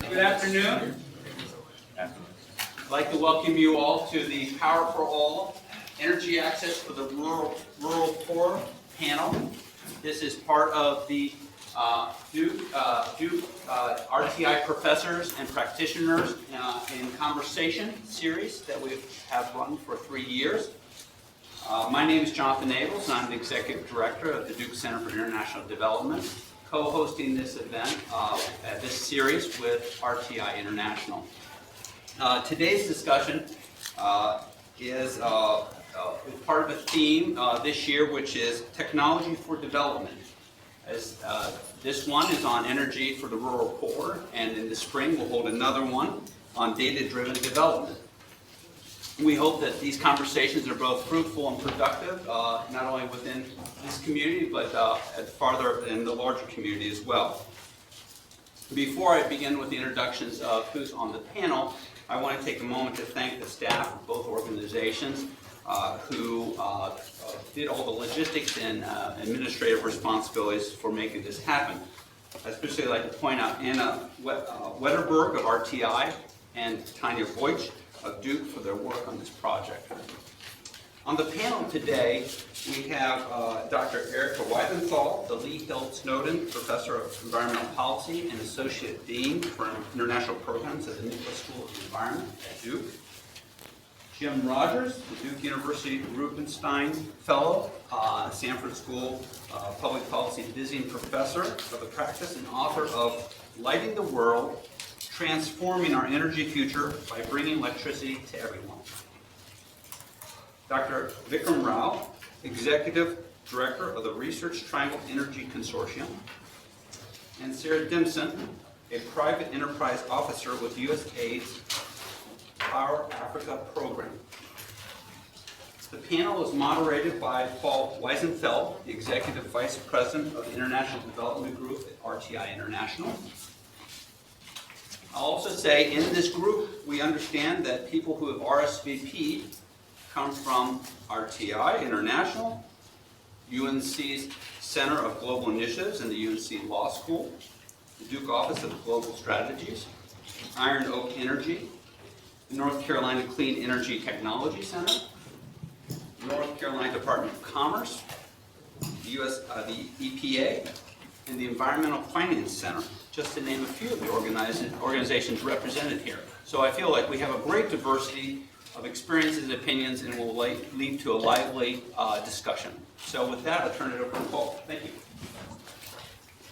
Good afternoon. I'd like to welcome you all to the Power for All Energy Access for the Rural Poor panel. This is part of the Duke-RTI Professors and Practitioners in Conversation series that we have run for 3 years. My name is Jonathan Abels, and I'm the Executive Director of the Duke Center for International Development, co-hosting this event, this series with RTI International. Today's discussion is part of a theme this year, which is technology for development. As this one is on energy for the rural poor, and in the spring we'll hold another one on data-driven development. We hope that these conversations are both fruitful and productive, not only within this community, but farther in the larger community as well. Before I begin with the introductions of who's on the panel, I want to take a moment to thank the staff of both organizations who did all the logistics and administrative responsibilities for making this happen. I'd especially like to point out Anna Wetterberg of RTI and Tanya Voigt of Duke for their work on this project. On the panel today, we have Dr. Erika Weinthal, the Lee Hill Snowden Professor of Environmental Policy and Associate Dean for International Programs at the Nicholas School of the Environment at Duke. Jim Rogers, the Duke University Rubenstein Fellow, Sanford School Public Policy Visiting Professor of the Practice and author of Lighting the World, Transforming Our Energy Future by Bringing Electricity to Everyone. Dr. Vikram Rao, Executive Director of the Research Triangle Energy Consortium. And Sarah Dimson, a private enterprise officer with USAID's Power Africa program. The panel is moderated by Paul Weisenfeld, the Executive Vice President of the International Development Group at RTI International. I'll also say in this group, we understand that people who have RSVP'd come from RTI International, UNC's Center of Global Initiatives and the UNC Law School, the Duke Office of Global Strategies, Iron Oak Energy, the North Carolina Clean Energy Technology Center, North Carolina Department of Commerce, the EPA, and the Environmental Finance Center, just to name a few of the organizations represented here. So I feel like we have a great diversity of experiences and opinions, and will lead to a lively discussion. So with that, I'll turn it over to Paul. Thank you.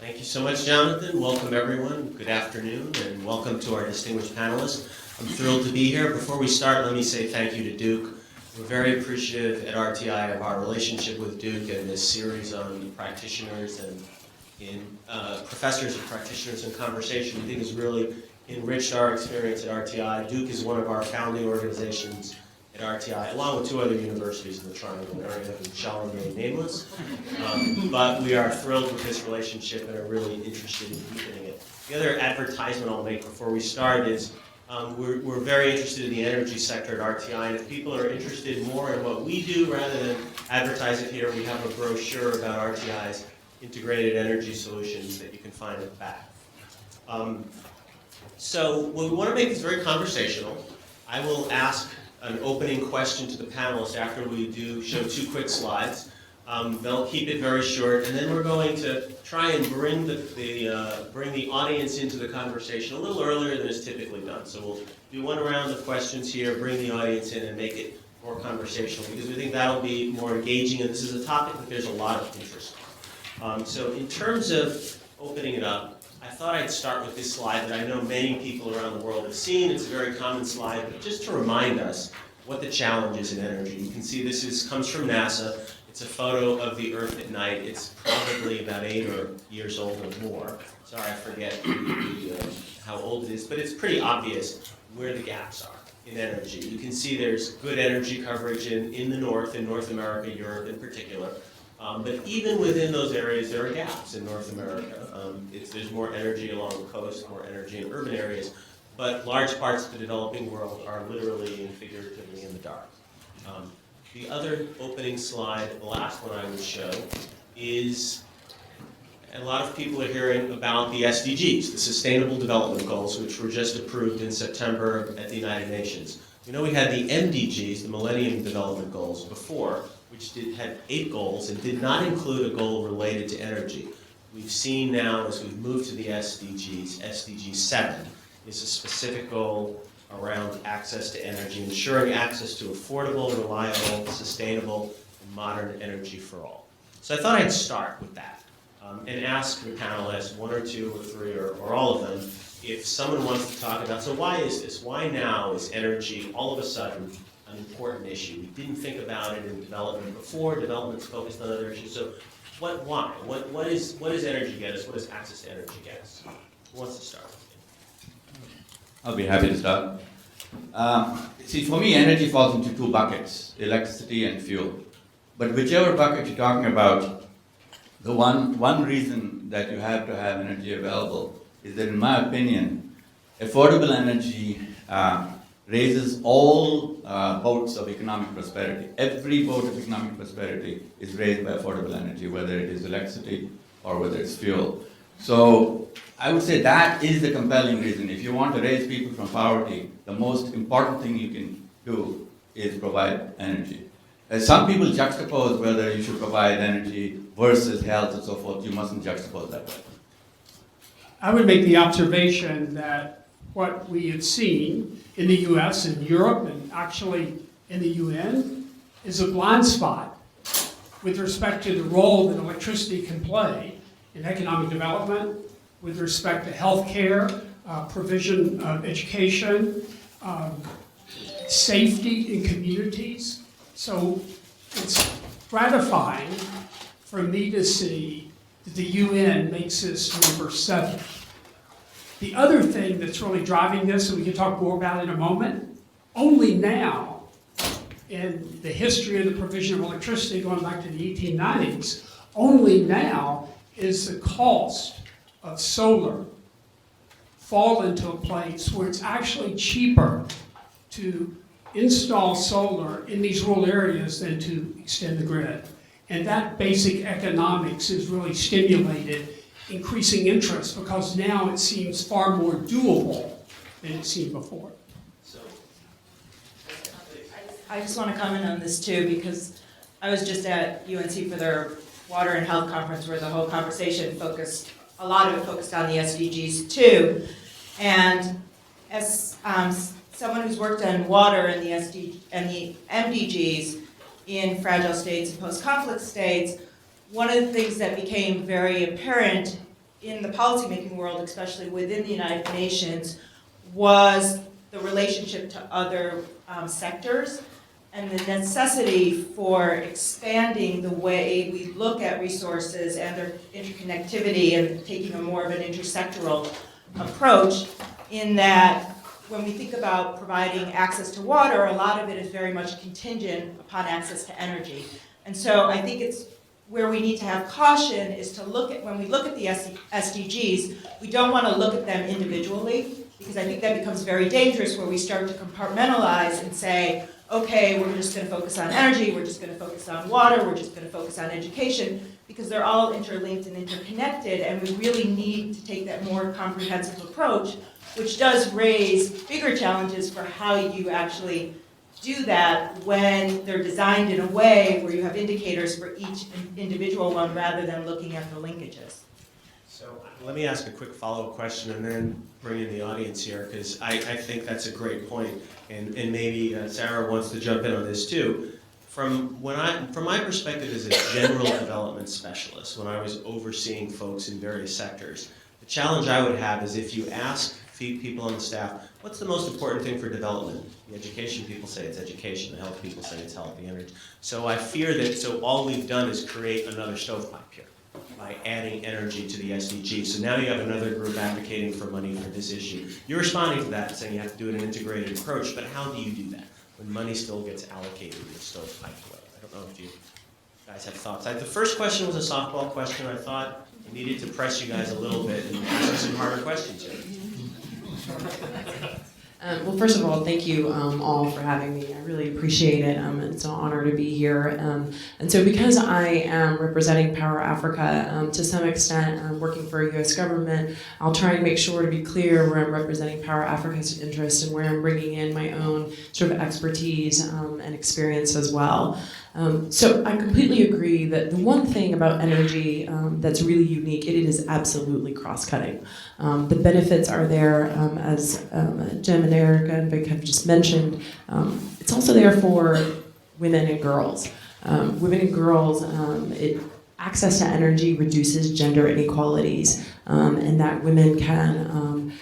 Thank you so much, Jonathan. Welcome, everyone. Good afternoon, and welcome to our distinguished panelists. I'm thrilled to be here. Before we start, let me say thank you to Duke. We're very appreciative at RTI of our relationship with Duke and this series on practitioners and professors and practitioners in conversation. I think has really enriched our experience at RTI. Duke is one of our founding organizations at RTI, along with 2 other universities in the Triangle area who shall remain nameless. But we are thrilled with this relationship and are really interested in deepening it. The other advertisement I'll make before we start is we're very interested in the energy sector at RTI, and if people are interested more in what we do rather than advertise it here, we have a brochure about RTI's integrated energy solutions that you can find at the back. So we want to make this very conversational. I will ask an opening question to the panelists after we show 2 quick slides. They'll keep it very short, and then we're going to try and bring the audience into the conversation a little earlier than is typically done. So we'll do 1 round of questions here, bring the audience in, and make it more conversational, because we think that'll be more engaging, and this is a topic that there's a lot of interest in. So in terms of opening it up, I thought I'd start with this slide that I know many people around the world have seen. It's a very common slide, but just to remind us what the challenge is in energy. You can see this comes from NASA. It's a photo of the Earth at night. It's probably about 8 years old or more. Sorry, I forget how old it is, but it's pretty obvious where the gaps are in energy. You can see there's good energy coverage in the north, in North America, Europe in particular. But even within those areas, there are gaps in North America. There's more energy along the coast, more energy in urban areas, but large parts of the developing world are literally and figuratively in the dark. The other opening slide, the last one I would show, is a lot of people are hearing about the SDGs, the Sustainable Development Goals, which were just approved in September at the United Nations. We know we had the MDGs, the Millennium Development Goals, before, which had 8 goals and did not include a goal related to energy. We've seen now, as we've moved to the SDGs, SDG 7 is a specific goal around access to energy, ensuring access to affordable, reliable, sustainable, and modern energy for all. So I thought I'd start with that and ask the panelists, 1 or 2 or 3 or all of them, if someone wants to talk about, so why is this? Why now is energy all of a sudden an important issue? We didn't think about it in development before. Development's focused on other issues. So why? What does energy get us? What does access to energy get us? Who wants to start? I'll be happy to start. See, for me, energy falls into 2 buckets, electricity and fuel. But whichever bucket you're talking about, the one reason that you have to have energy available is that, in my opinion, affordable energy raises all boats of economic prosperity. Every boat of economic prosperity is raised by affordable energy, whether it is electricity or whether it's fuel. So I would say that is the compelling reason. If you want to raise people from poverty, the most important thing you can do is provide energy. Some people juxtapose whether you should provide energy versus health and so forth. You mustn't juxtapose that way. I would make the observation that what we have seen in the US and Europe and actually in the UN is a blind spot with respect to the role that electricity can play in economic development, with respect to healthcare, provision of education, safety in communities. So it's gratifying for me to see that the UN makes this number 7. The other thing that's really driving this, and we can talk more about in a moment, only now, in the history of the provision of electricity going back to the 1890s, only now is the cost of solar fall into a place where it's actually cheaper to install solar in these rural areas than to extend the grid. And that basic economics has really stimulated increasing interest because now it seems far more doable than it seemed before. So, I just want to comment on this too, because I was just at UNC for their Water and Health Conference where the whole conversation focused, a lot of it focused on the SDGs too. And as someone who's worked on water and the MDGs in fragile states and post-conflict states, one of the things that became very apparent in the policymaking world, especially within the United Nations, was the relationship to other sectors and the necessity for expanding the way we look at resources and their interconnectivity and taking a more of an intersectoral approach, in that when we think about providing access to water, a lot of it is very much contingent upon access to energy. And so I think it's where we need to have caution is to look at, when we look at the SDGs, we don't want to look at them individually, because I think that becomes very dangerous where we start to compartmentalize and say, okay, we're just going to focus on energy, we're just going to focus on water, we're just going to focus on education, because they're all interlinked and interconnected, and we really need to take that more comprehensive approach, which does raise bigger challenges for how you actually do that when they're designed in a way where you have indicators for each individual one rather than looking at the linkages. So let me ask a quick follow-up question and then bring in the audience here, because I think that's a great point, and maybe Sarah wants to jump in on this too. From my perspective as a general development specialist, when I was overseeing folks in various sectors, the challenge I would have is if you ask people on the staff, what's the most important thing for development? The education people say it's education, the health people say it's health, the energy. So I fear that, so all we've done is create another stovepipe here by adding energy to the SDG. So now you have another group advocating for money for this issue. You're responding to that and saying you have to do it in an integrated approach, but how do you do that when money still gets allocated in a stovepipe way? I don't know if you guys have thoughts. The first question was a softball question. I thought I needed to press you guys a little bit and ask you some harder questions here. Well, first of all, thank you all for having me. I really appreciate it. It's an honor to be here. And so because I am representing Power Africa, to some extent, I'm working for a U.S. government, I'll try and make sure to be clear where I'm representing Power Africa's interests and where I'm bringing in my own sort of expertise and experience as well. So I completely agree that the one thing about energy that's really unique, it is absolutely cross-cutting. The benefits are there, as Jim and Erika and Vic have just mentioned. It's also there for women and girls. Women and girls, access to energy reduces gender inequalities, and that women can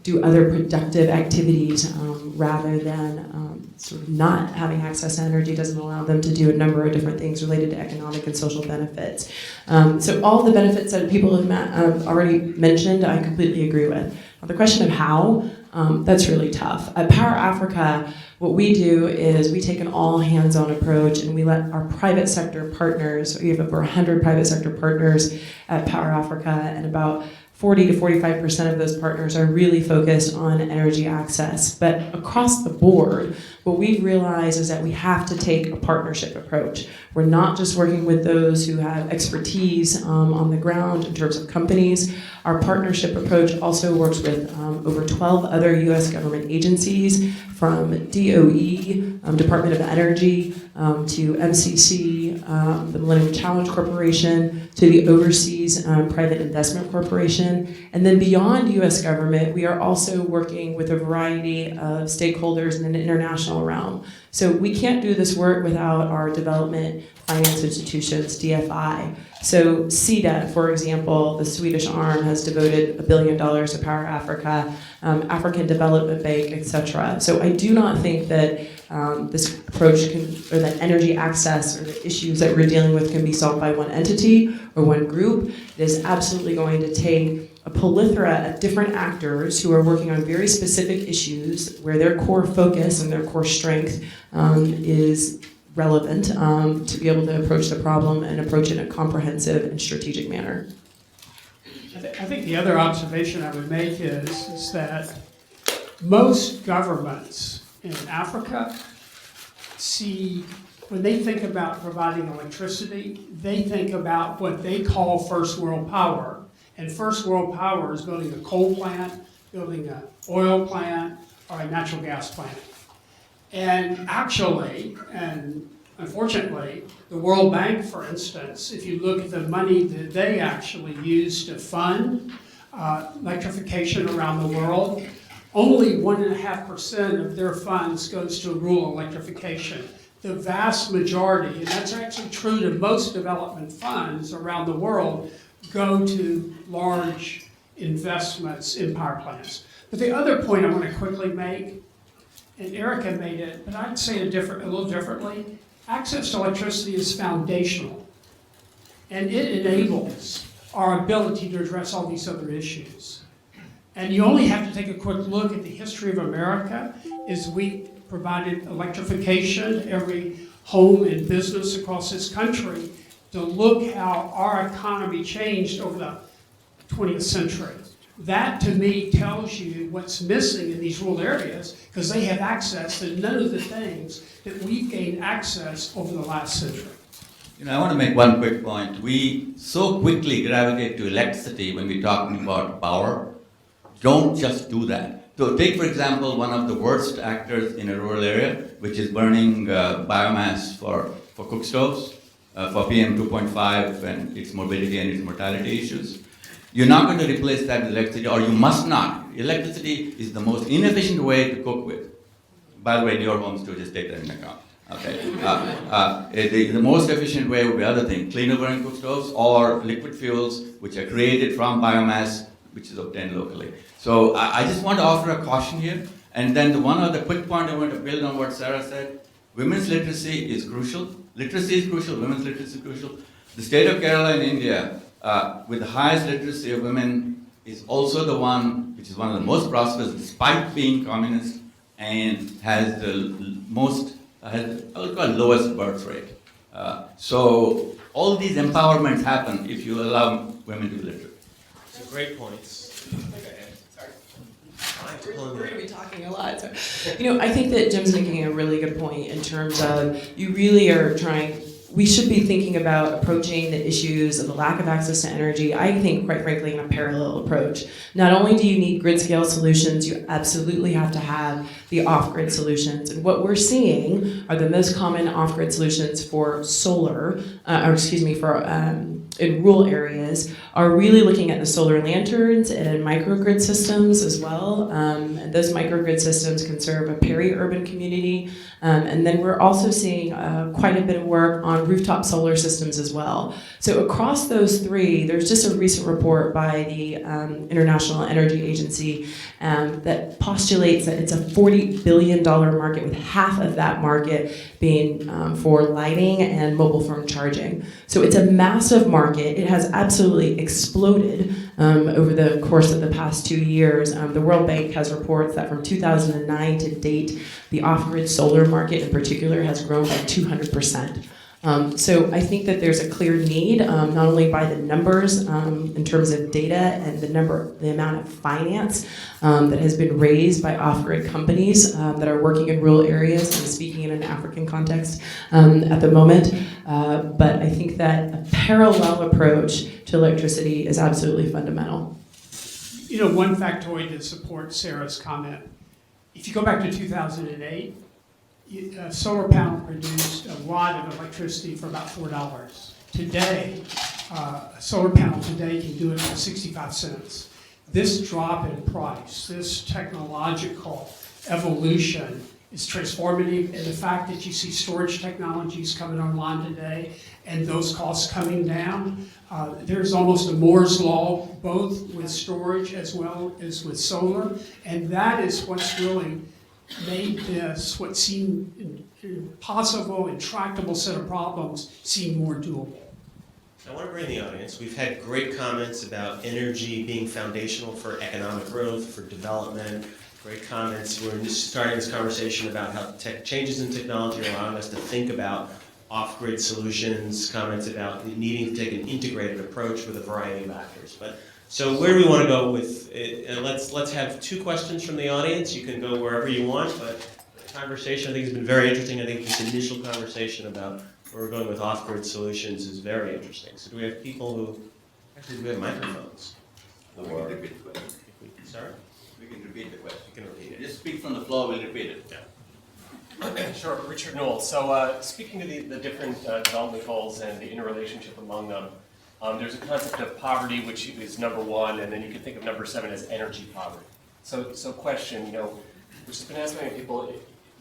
do other productive activities rather than sort of not having access to energy doesn't allow them to do a number of different things related to economic and social benefits. So all the benefits that people have already mentioned, I completely agree with. Now, the question of how, that's really tough. At Power Africa, what we do is we take an all hands-on approach and we let our private sector partners, we have over 100 private sector partners at Power Africa, and about 40 to 45% of those partners are really focused on energy access. But across the board, what we've realized is that we have to take a partnership approach. We're not just working with those who have expertise on the ground in terms of companies. Our partnership approach also works with over 12 other US government agencies, from DOE, Department of Energy, to MCC, the Millennium Challenge Corporation, to the Overseas Private Investment Corporation. And then beyond US government, we are also working with a variety of stakeholders in an international realm. So we can't do this work without our development finance institutions, DFI. So SIDA, for example, the Swedish arm, has devoted $1 billion to Power Africa, African Development Bank, etc. So I do not think that this approach can, or that energy access or the issues that we're dealing with can be solved by one entity or one group. It is absolutely going to take a plethora of different actors who are working on very specific issues where their core focus and their core strength is relevant to be able to approach the problem and approach it in a comprehensive and strategic manner. I think the other observation I would make is that most governments in Africa see, when they think about providing electricity, they think about what they call first world power. And first world power is building a coal plant, building an oil plant, or a natural gas plant. And actually, and unfortunately, the World Bank, for instance, if you look at the money that they actually use to fund electrification around the world, only 1.5% of their funds goes to rural electrification. The vast majority, and that's actually true to most development funds around the world, go to large investments in power plants. But the other point I want to quickly make, and Erika made it, but I'd say it a little differently. Access to electricity is foundational, and it enables our ability to address all these other issues. And you only have to take a quick look at the history of America, as we provided electrification to every home and business across this country, to look how our economy changed over the 20th century. That, to me, tells you what's missing in these rural areas, because they have access to none of the things that we've gained access over the last century. You know, I want to make one quick point. We so quickly gravitate to electricity when we're talking about power. Don't just do that. So take, for example, one of the worst actors in a rural area, which is burning biomass for cook stoves, for PM 2.5 and its morbidity and its mortality issues. You're not going to replace that with electricity, or you must not. Electricity is the most inefficient way to cook with. By the way, in your homes too, just take that into account. Okay. The most efficient way would be other things, cleaner burning cook stoves or liquid fuels, which are created from biomass, which is obtained locally. So I just want to offer a caution here. And then the one other quick point I want to build on what Sarah said. Women's literacy is crucial. Literacy is crucial, women's literacy is crucial. The state of Kerala in India, with the highest literacy of women, is also the one which is one of the most prosperous despite being communist, and has the most, lowest birth rate. So all these empowerments happen if you allow women to be literate. So great points. pulling We're the- going to be talking a lot. So, I think that Jim's making a really good point in terms of you really are trying. We should be thinking about approaching the issues of the lack of access to energy, I think, quite frankly, in a parallel approach. Not only do you need grid scale solutions, you absolutely have to have the off-grid solutions. And what we're seeing are the most common off-grid solutions for solar, in rural areas, are really looking at the solar lanterns and microgrid systems as well. And those microgrid systems can serve a peri-urban community. And then we're also seeing quite a bit of work on rooftop solar systems as well. So across those three, there's just a recent report by the International Energy Agency that postulates that it's a $40 billion market, with half of that market being for lighting and mobile phone charging. So it's a massive market. It has absolutely exploded over the course of the past 2 years. The World Bank has reports that from 2009 to date, the off-grid solar market in particular has grown by 200%. So I think that there's a clear need, not only by the numbers in terms of data and the amount of finance that has been raised by off-grid companies that are working in rural areas, and speaking in an African context at the moment, but I think that a parallel approach to electricity is absolutely fundamental. One factoid to support Sarah's comment. If you go back to 2008, a solar panel produced a watt of electricity for about $4. Today, a solar panel today can do it for 65 cents. This drop in price, this technological evolution is transformative, and the fact that you see storage technologies coming online today and those costs coming down, there's almost a Moore's law, both with storage as well as with solar, and that is what's really made this, what seemed impossible, intractable set of problems, seem more doable. I want to bring the audience. We've had great comments about energy being foundational for economic growth, for development. Great comments. We're just starting this conversation about how changes in technology are allowing us to think about off-grid solutions, comments about needing to take an integrated approach with a variety of actors. So where do we want to go with it? Let's have 2 questions from the audience. You can go wherever you want, but the conversation I think has been very interesting. I think this initial conversation about where we're going with off-grid solutions is very interesting. So do we have people who, actually do we have microphones? Or repeat the question. Sorry? We can repeat the question. You can repeat it. Just speak from the floor, we'll repeat it. Okay, sure. Richard Newell. So speaking to the different development goals and the interrelationship among them, there's a concept of poverty, which is number 1, and then you can think of number 7 as energy poverty. So question, which has been asked by many people,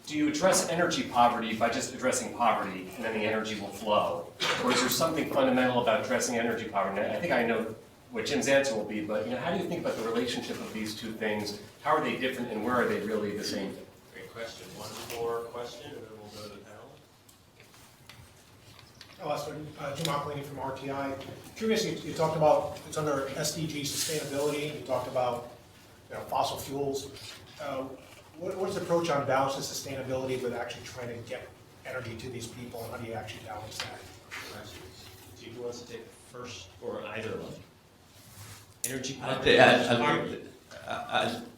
do you address energy poverty by just addressing poverty, and then the energy will flow? Or is there something fundamental about addressing energy poverty? And I think I know what Jim's answer will be, but how do you think about the relationship of these 2 things? How are they different, and where are they really the same? Great question. One more question, and then we'll go to the panel. I'll ask Jim Ocklini from RTI. Curious, you talked about, it's under SDG sustainability, you talked about fossil fuels. What's the approach on balancing sustainability with actually trying to get energy to these people, and how do you actually balance that? So who wants to take the first, or either one? Energy I'll poverty.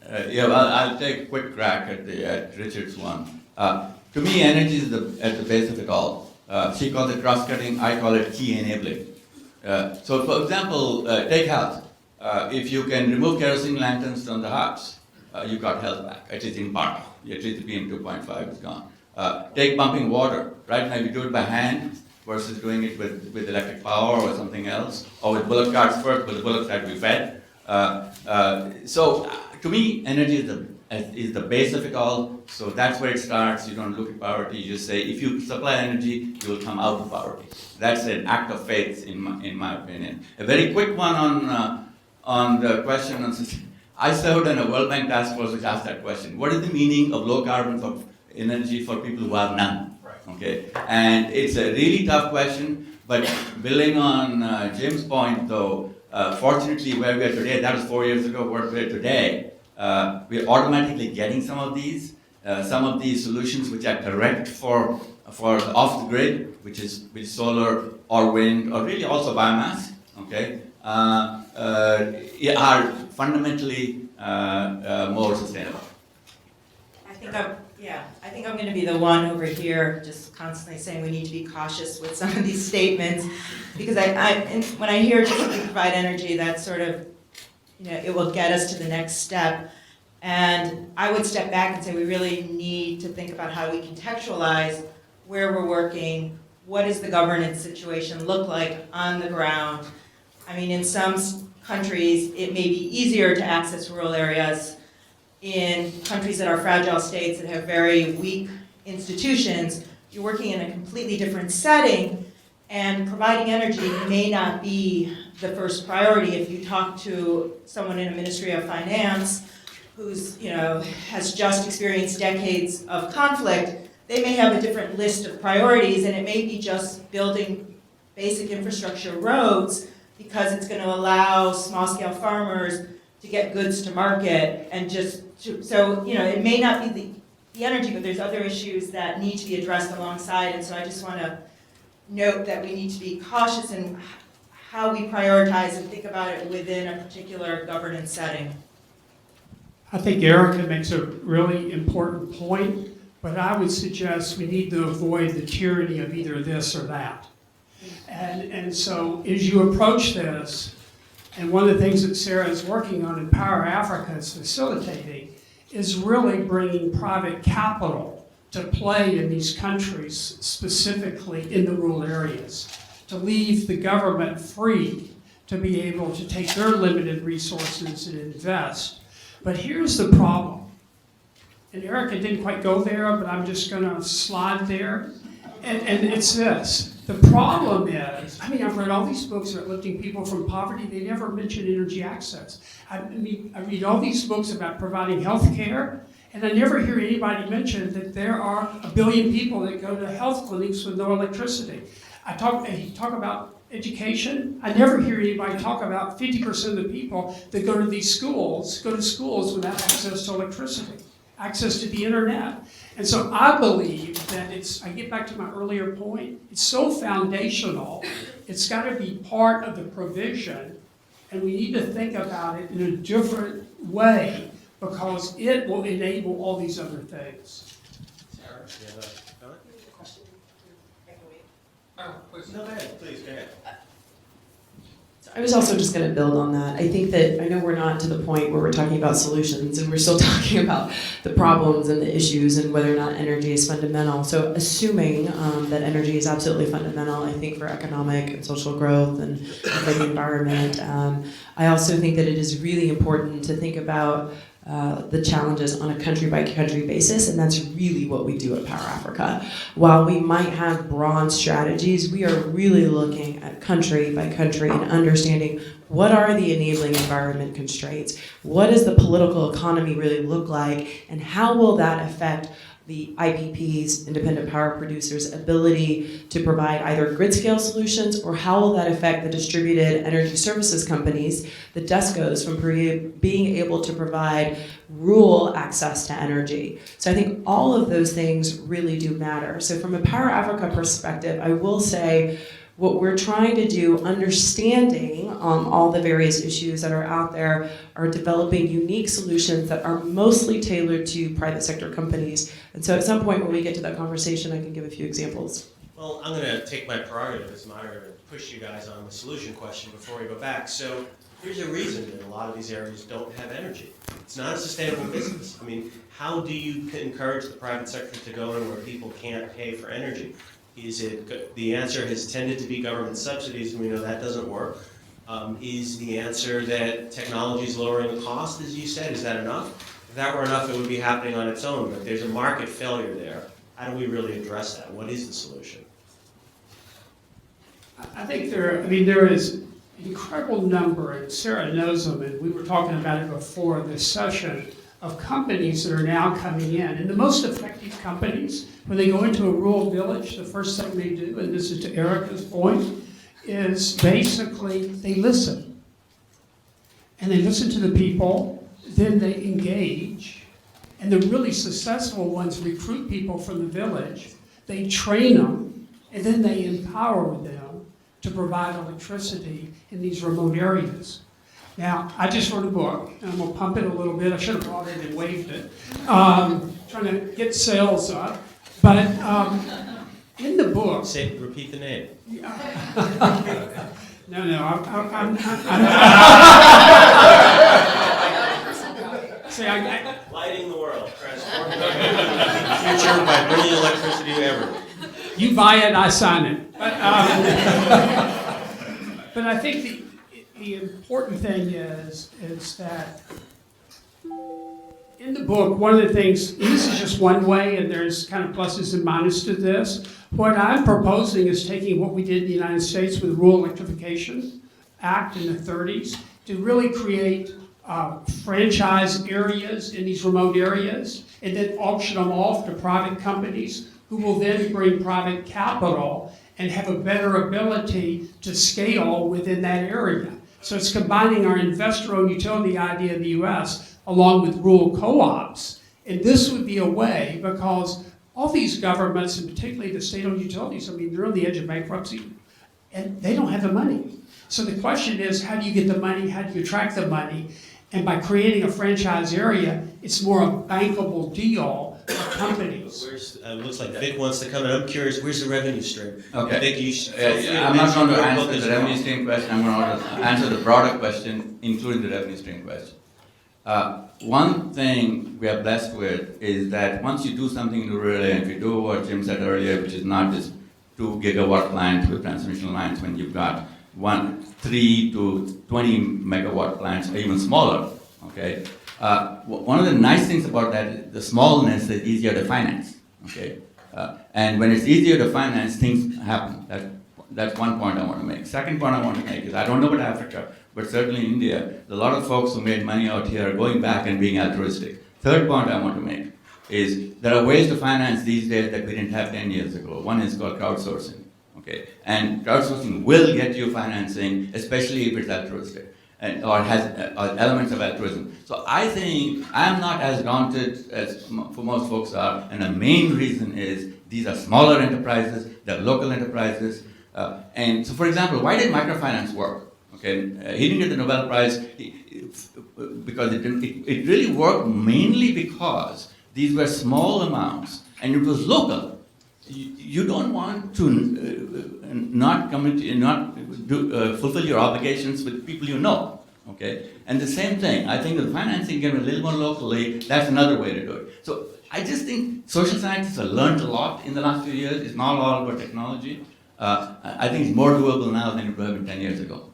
I'll take a quick crack at Richard's one. To me, energy is at the base of it all. She calls it cross-cutting, I call it key enabling. So for example, take health. If you can remove kerosene lanterns from the house, you got health back, at least in part. At least the PM 2.5 is gone. Take pumping water. Right now you do it by hand versus doing it with electric power or something else, or with bullock carts first, but the bullocks have to be fed. So to me, energy is the base of it all. So that's where it starts. You don't look at poverty. You just say, if you supply energy, you will come out of poverty. That's an act of faith, in my opinion. A very quick one on the question on I served on a World Bank task force which asked that question. What is the meaning of low carbon for energy for people who have none? Right. Okay, and it's a really tough question. But building on Jim's point, though, fortunately, where we are today, that was 4 years ago. Where we are today, we're automatically getting some of these solutions which are correct for off the grid, which is solar or wind or really also biomass. Okay, are fundamentally more sustainable? I think I'm going to be the one over here just constantly saying we need to be cautious with some of these statements, because when I hear just we provide energy, that's sort of, it will get us to the next step. And I would step back and say we really need to think about how we contextualize where we're working, what does the governance situation look like on the ground. I mean, in some countries, it may be easier to access rural areas. In countries that are fragile states that have very weak institutions, you're working in a completely different setting, and providing energy may not be the first priority. If you talk to someone in a Ministry of Finance who's, has just experienced decades of conflict, they may have a different list of priorities, and it may be just building basic infrastructure roads because it's going to allow small-scale farmers to get goods to market, and it may not be the energy, but there's other issues that need to be addressed alongside, and so I just want to note that we need to be cautious in how we prioritize and think about it within a particular governance setting. I think Erika makes a really important point, but I would suggest we need to avoid the tyranny of either this or that. And so as you approach this, and one of the things that Sarah is working on and Power Africa is facilitating, is really bringing private capital to play in these countries, specifically in the rural areas, to leave the government free to be able to take their limited resources and invest. But here's the problem, and Erika didn't quite go there, but I'm just going to slide there, and it's this. The problem is, I've read all these books about lifting people from poverty. They never mention energy access. I read all these books about providing health care, and I never hear anybody mention that there are 1 billion people that go to health clinics with no electricity. You talk about education. I never hear anybody talk about 50% of the people that go to schools without access to electricity, access to the internet. And so I believe that I get back to my earlier point, it's so foundational, it's got to be part of the provision, and we need to think about it in a different way, because it will enable all these other things. Sarah, do you have a comment? Question? No, go ahead, please, go ahead. I was also just going to build on that. I think that, I know we're not to the point where we're talking about solutions, and we're still talking about the problems and the issues and whether or not energy is fundamental. So assuming that energy is absolutely fundamental, I think, for economic and social growth and for the environment, I also think that it is really important to think about the challenges on a country-by-country basis, and that's really what we do at Power Africa. While we might have broad strategies, we are really looking at country by country and understanding what are the enabling environment constraints, what does the political economy really look like, and how will that affect the IPPs, independent power producers' ability to provide either grid-scale solutions, or how will that affect the distributed energy services companies, the DESCOs, from being able to provide rural access to energy. So I think all of those things really do matter. So from a Power Africa perspective, I will say what we're trying to do, understanding all the various issues that are out there, are developing unique solutions that are mostly tailored to private sector companies. And so at some point when we get to that conversation, I can give a few examples. Well, I'm going to take my prerogative as moderator and push you guys on the solution question before we go back. So there's a reason that a lot of these areas don't have energy. It's not a sustainable business. How do you encourage the private sector to go in where people can't pay for energy? The answer has tended to be government subsidies, and we know that doesn't work. Is the answer that technology is lowering the cost, as you said? Is that enough? If that were enough, it would be happening on its own, but there's a market failure there. How do we really address that? What is the solution? I think there is an incredible number, and Sarah knows them, and we were talking about it before this session, of companies that are now coming in. And the most effective companies, when they go into a rural village, the first thing they do, and this is to Erika's point, is basically they listen. And they listen to the people, then they engage, and the really successful ones recruit people from the village, they train them, and then they empower them to provide electricity in these remote areas. Now, I just wrote a book, and I'm gonna pump it a little bit. I should have brought it and waved it. Trying to get sales up. But in the book, Repeat the name. no, I'm see, Lighting the world, transforming the future by bringing electricity to everyone. you buy it, I sign it. But I think the important thing is that in the book, one of the things, and this is just one way, and there's kind of pluses and minuses to this. What I'm proposing is taking what we did in the United States with the Rural Electrification Act in the 30s to really create franchise areas in these remote areas and then auction them off to private companies who will then bring private capital and have a better ability to scale within that area. So it's combining our investor-owned utility idea in the US along with rural co-ops. And this would be a way, because all these governments, and particularly the state-owned utilities, I mean, they're on the edge of bankruptcy, and they don't have the money. So the question is, how do you get the money? How do you attract the money? And by creating a franchise area, it's more a bankable deal for companies. Looks like Vic wants to come in. I'm curious, where's the revenue stream? Okay. Vic, you should I'm not going to answer the revenue stream question. I'm going to answer the broader question, including the revenue stream question. One thing we are blessed with is that once you do something in the rural area, if you do what Jim said earlier, which is not just 2 gigawatt plants with transmission lines, when you've got 3 to 20 megawatt plants, or even smaller, okay? One of the nice things about that is the smallness is easier to finance, okay? And when it's easier to finance, things happen. That's one point I want to make. Second point I want to make is, I don't know about Africa, but certainly in India, a lot of folks who made money out here are going back and being altruistic. Third point I want to make is there are ways to finance these days that we didn't have 10 years ago. One is called crowdsourcing, okay? And crowdsourcing will get you financing, especially if it's altruistic, or has elements of altruism. So I think I'm not as daunted as for most folks are, and the main reason is these are smaller enterprises, they're local enterprises, and so for example, why did microfinance work? Okay, he didn't get the Nobel Prize because it really worked mainly because these were small amounts and it was local. You don't want to not fulfill your obligations with people you know. Okay, and the same thing. I think the financing can be a little more locally. That's another way to do it. So I just think social scientists have learned a lot in the last few years. It's not all about technology. I think it's more doable now than it would have been 10 years ago.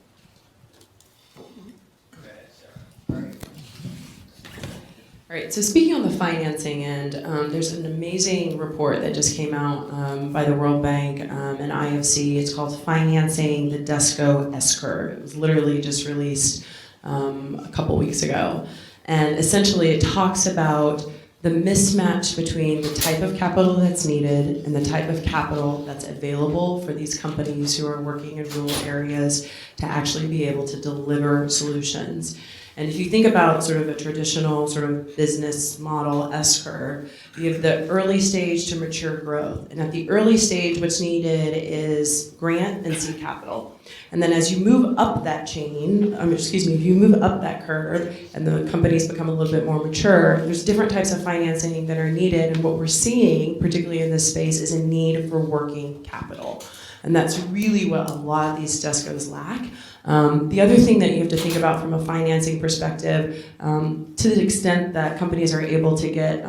All right, so speaking on the financing end, there's an amazing report that just came out by the World Bank and IFC. It's called Financing the DESCO S-Curve. It was literally just released a couple weeks ago. And essentially it talks about the mismatch between the type of capital that's needed and the type of capital that's available for these companies who are working in rural areas to actually be able to deliver solutions. And if you think about sort of a traditional sort of business model S-curve, you have the early stage to mature growth. And at the early stage, what's needed is grant and seed capital. And then as you move up that chain, if you move up that curve and the companies become a little bit more mature, there's different types of financing that are needed. And what we're seeing, particularly in this space, is a need for working capital. And that's really what a lot of these DESCOs lack. The other thing that you have to think about from a financing perspective, to the extent that companies are able to get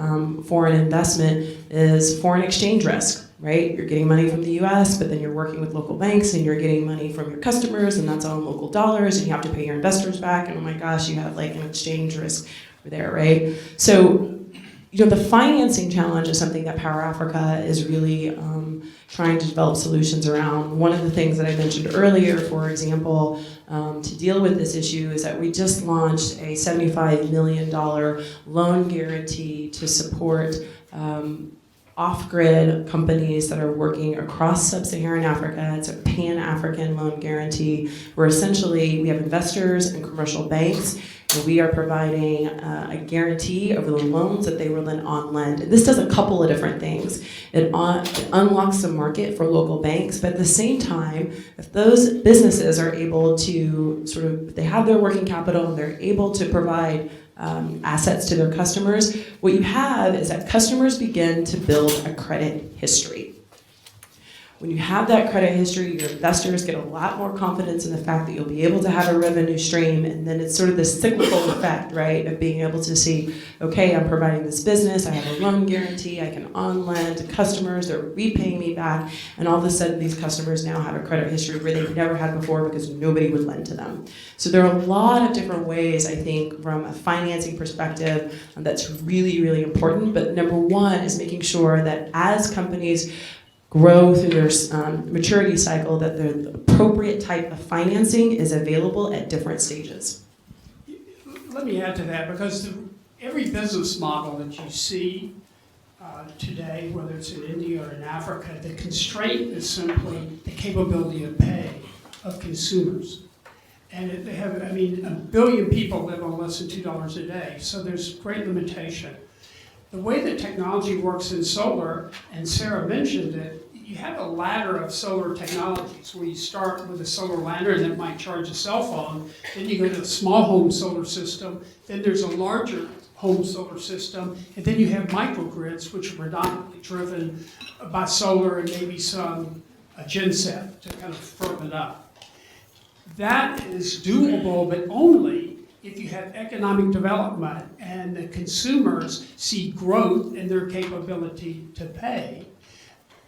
foreign investment, is foreign exchange risk, right? You're getting money from the US, but then you're working with local banks and you're getting money from your customers, and that's all in local dollars, and you have to pay your investors back, and oh my gosh, you have like an exchange risk there, right? So, the financing challenge is something that Power Africa is really trying to develop solutions around. One of the things that I mentioned earlier, for example, to deal with this issue is that we just launched a $75 million loan guarantee to support off-grid companies that are working across sub-Saharan Africa. It's a pan-African loan guarantee where essentially we have investors and commercial banks, So we are providing a guarantee over the loans that they will then on-lend. And this does a couple of different things. It unlocks the market for local banks, but at the same time, if those businesses are able to they have their working capital and they're able to provide assets to their customers, what you have is that customers begin to build a credit history. When you have that credit history, your investors get a lot more confidence in the fact that you'll be able to have a revenue stream, and then it's sort of this cyclical effect, right, of being able to see, okay, I'm providing this business, I have a loan guarantee, I can on-lend to customers, they're repaying me back, and all of a sudden these customers now have a credit history where they've never had before because nobody would lend to them. So there are a lot of different ways, I think, from a financing perspective that's really, really important, but number one is making sure that as companies grow through their maturity cycle, that the appropriate type of financing is available at different stages. Let me add to that, because every business model that you see today, whether it's in India or in Africa, the constraint is simply the capability of pay of consumers. And they have, I mean, 1 billion people live on less than $2 a day, so there's great limitation. The way that technology works in solar, and Sarah mentioned it, you have a ladder of solar technologies where you start with a solar lantern that might charge a cell phone, then you go to a small home solar system, then there's a larger home solar system, and then you have microgrids, which are predominantly driven by solar and maybe some genset to kind of firm it up. That is doable, but only if you have economic development and the consumers see growth in their capability to pay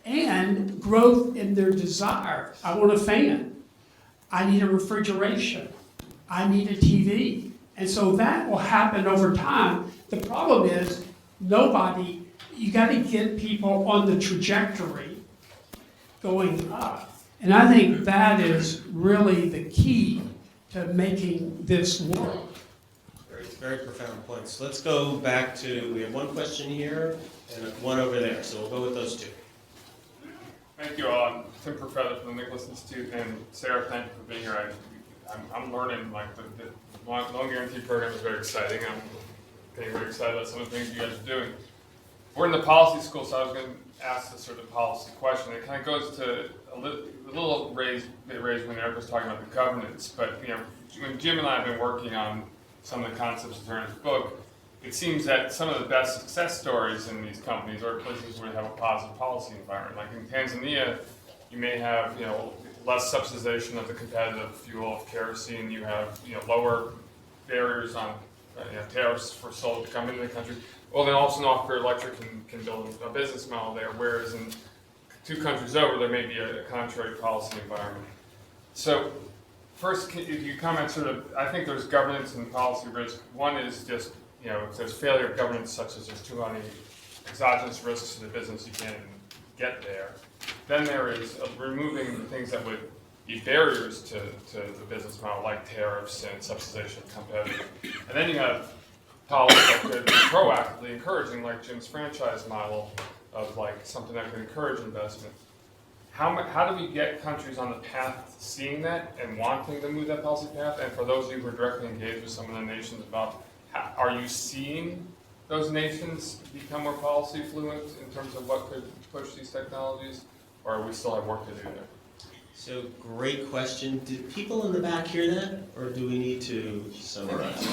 and growth in their desire. I want a fan. I need a refrigeration. I need a TV. And so that will happen over time. The problem is you got to get people on the trajectory going up. And I think that is really the key to making this work. Very profound points. Let's go back to, we have one question here and one over there, so we'll go with those two. Thank you. Tim Professor from the Nicholas Institute, and Sarah, thank you for being here. I'm learning, like, the loan guarantee program is very exciting. I'm getting very excited about some of the things you guys are doing. We're in the policy school, so I was going to ask this sort of policy question. It kind of goes to a little raised when Eric was talking about the governance, but when Jim and I have been working on some of the concepts that are in his book, it seems that some of the best success stories in these companies are places where they have a positive policy environment. Like in Tanzania, you may have less subsidization of the competitive fuel of kerosene. You have lower barriers on tariffs for solar to come into the country. Well, then also North Electric can build a business model there, whereas in 2 countries over, there may be a contrary policy environment. So first, if you comment I think there's governance and policy risk. One is just, if there's failure of governance, such as there's too many exogenous risks to the business, you can't even get there. Then there is removing the things that would be barriers to the business model, like tariffs and subsidization of competitive. And then you have policy that could be proactively encouraging, like Jim's franchise model of like something that could encourage investment. How do we get countries on the path to seeing that and wanting to move that policy path? And for those of you who are directly engaged with some of the nations about, are you seeing those nations become more policy fluent in terms of what could push these technologies, or we still have work to do there? So great question. Did people in the back hear that, or do we need to summarize?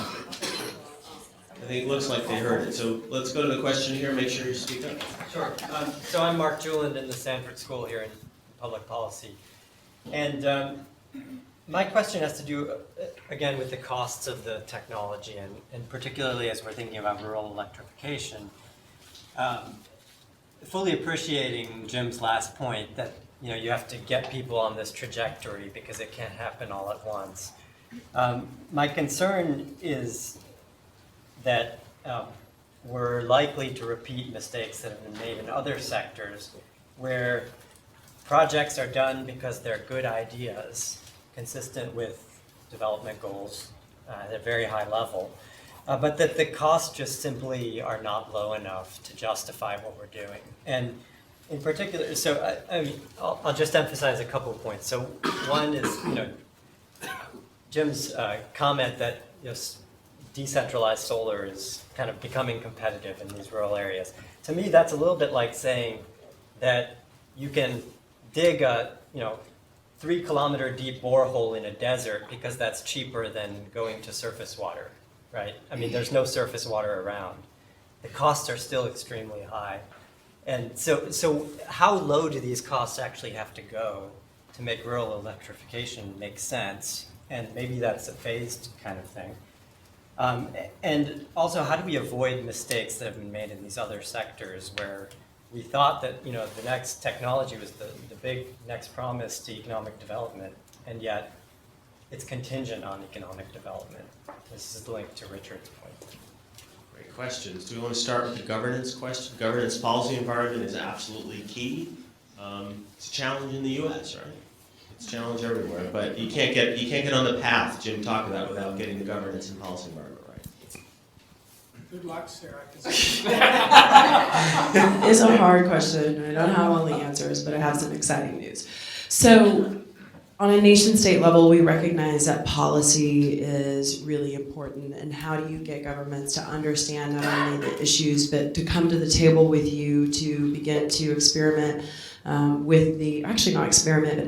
I think it looks like they heard it. So let's go to the question here. Make sure you speak up. Sure. So I'm Mark Juland in the Stanford School here in Public Policy. And my question has to do, again, with the costs of the technology, and particularly as we're thinking about rural electrification. Fully appreciating Jim's last point that you have to get people on this trajectory because it can't happen all at once. My concern is that we're likely to repeat mistakes that have been made in other sectors where projects are done because they're good ideas, consistent with development goals at a very high level, but that the costs just simply are not low enough to justify what we're doing. And in particular, so I'll just emphasize a couple of points. So one is, Jim's comment that decentralized solar is kind of becoming competitive in these rural areas. To me, that's a little bit like saying that you can dig a 3-kilometer deep borehole in a desert because that's cheaper than going to surface water, right? I mean, there's no surface water around. The costs are still extremely high. And so how low do these costs actually have to go to make rural electrification make sense? And maybe that's a phased kind of thing. And also, how do we avoid mistakes that have been made in these other sectors where we thought that the next technology was the big next promise to economic development, and yet it's contingent on economic development. This is linked to Richard's point. Great questions. Do we want to start with the governance question? Governance policy environment is absolutely key. It's a challenge in the U.S., right? It's a challenge everywhere, but you can't get on the path Jim talked about without getting the governance and policy environment right. Good luck, Sarah. It's a hard question. I don't have all the answers, but I have some exciting news. So, on a nation-state level, we recognize that policy is really important, and how do you get governments to understand not only the issues, but to come to the table with you to begin to experiment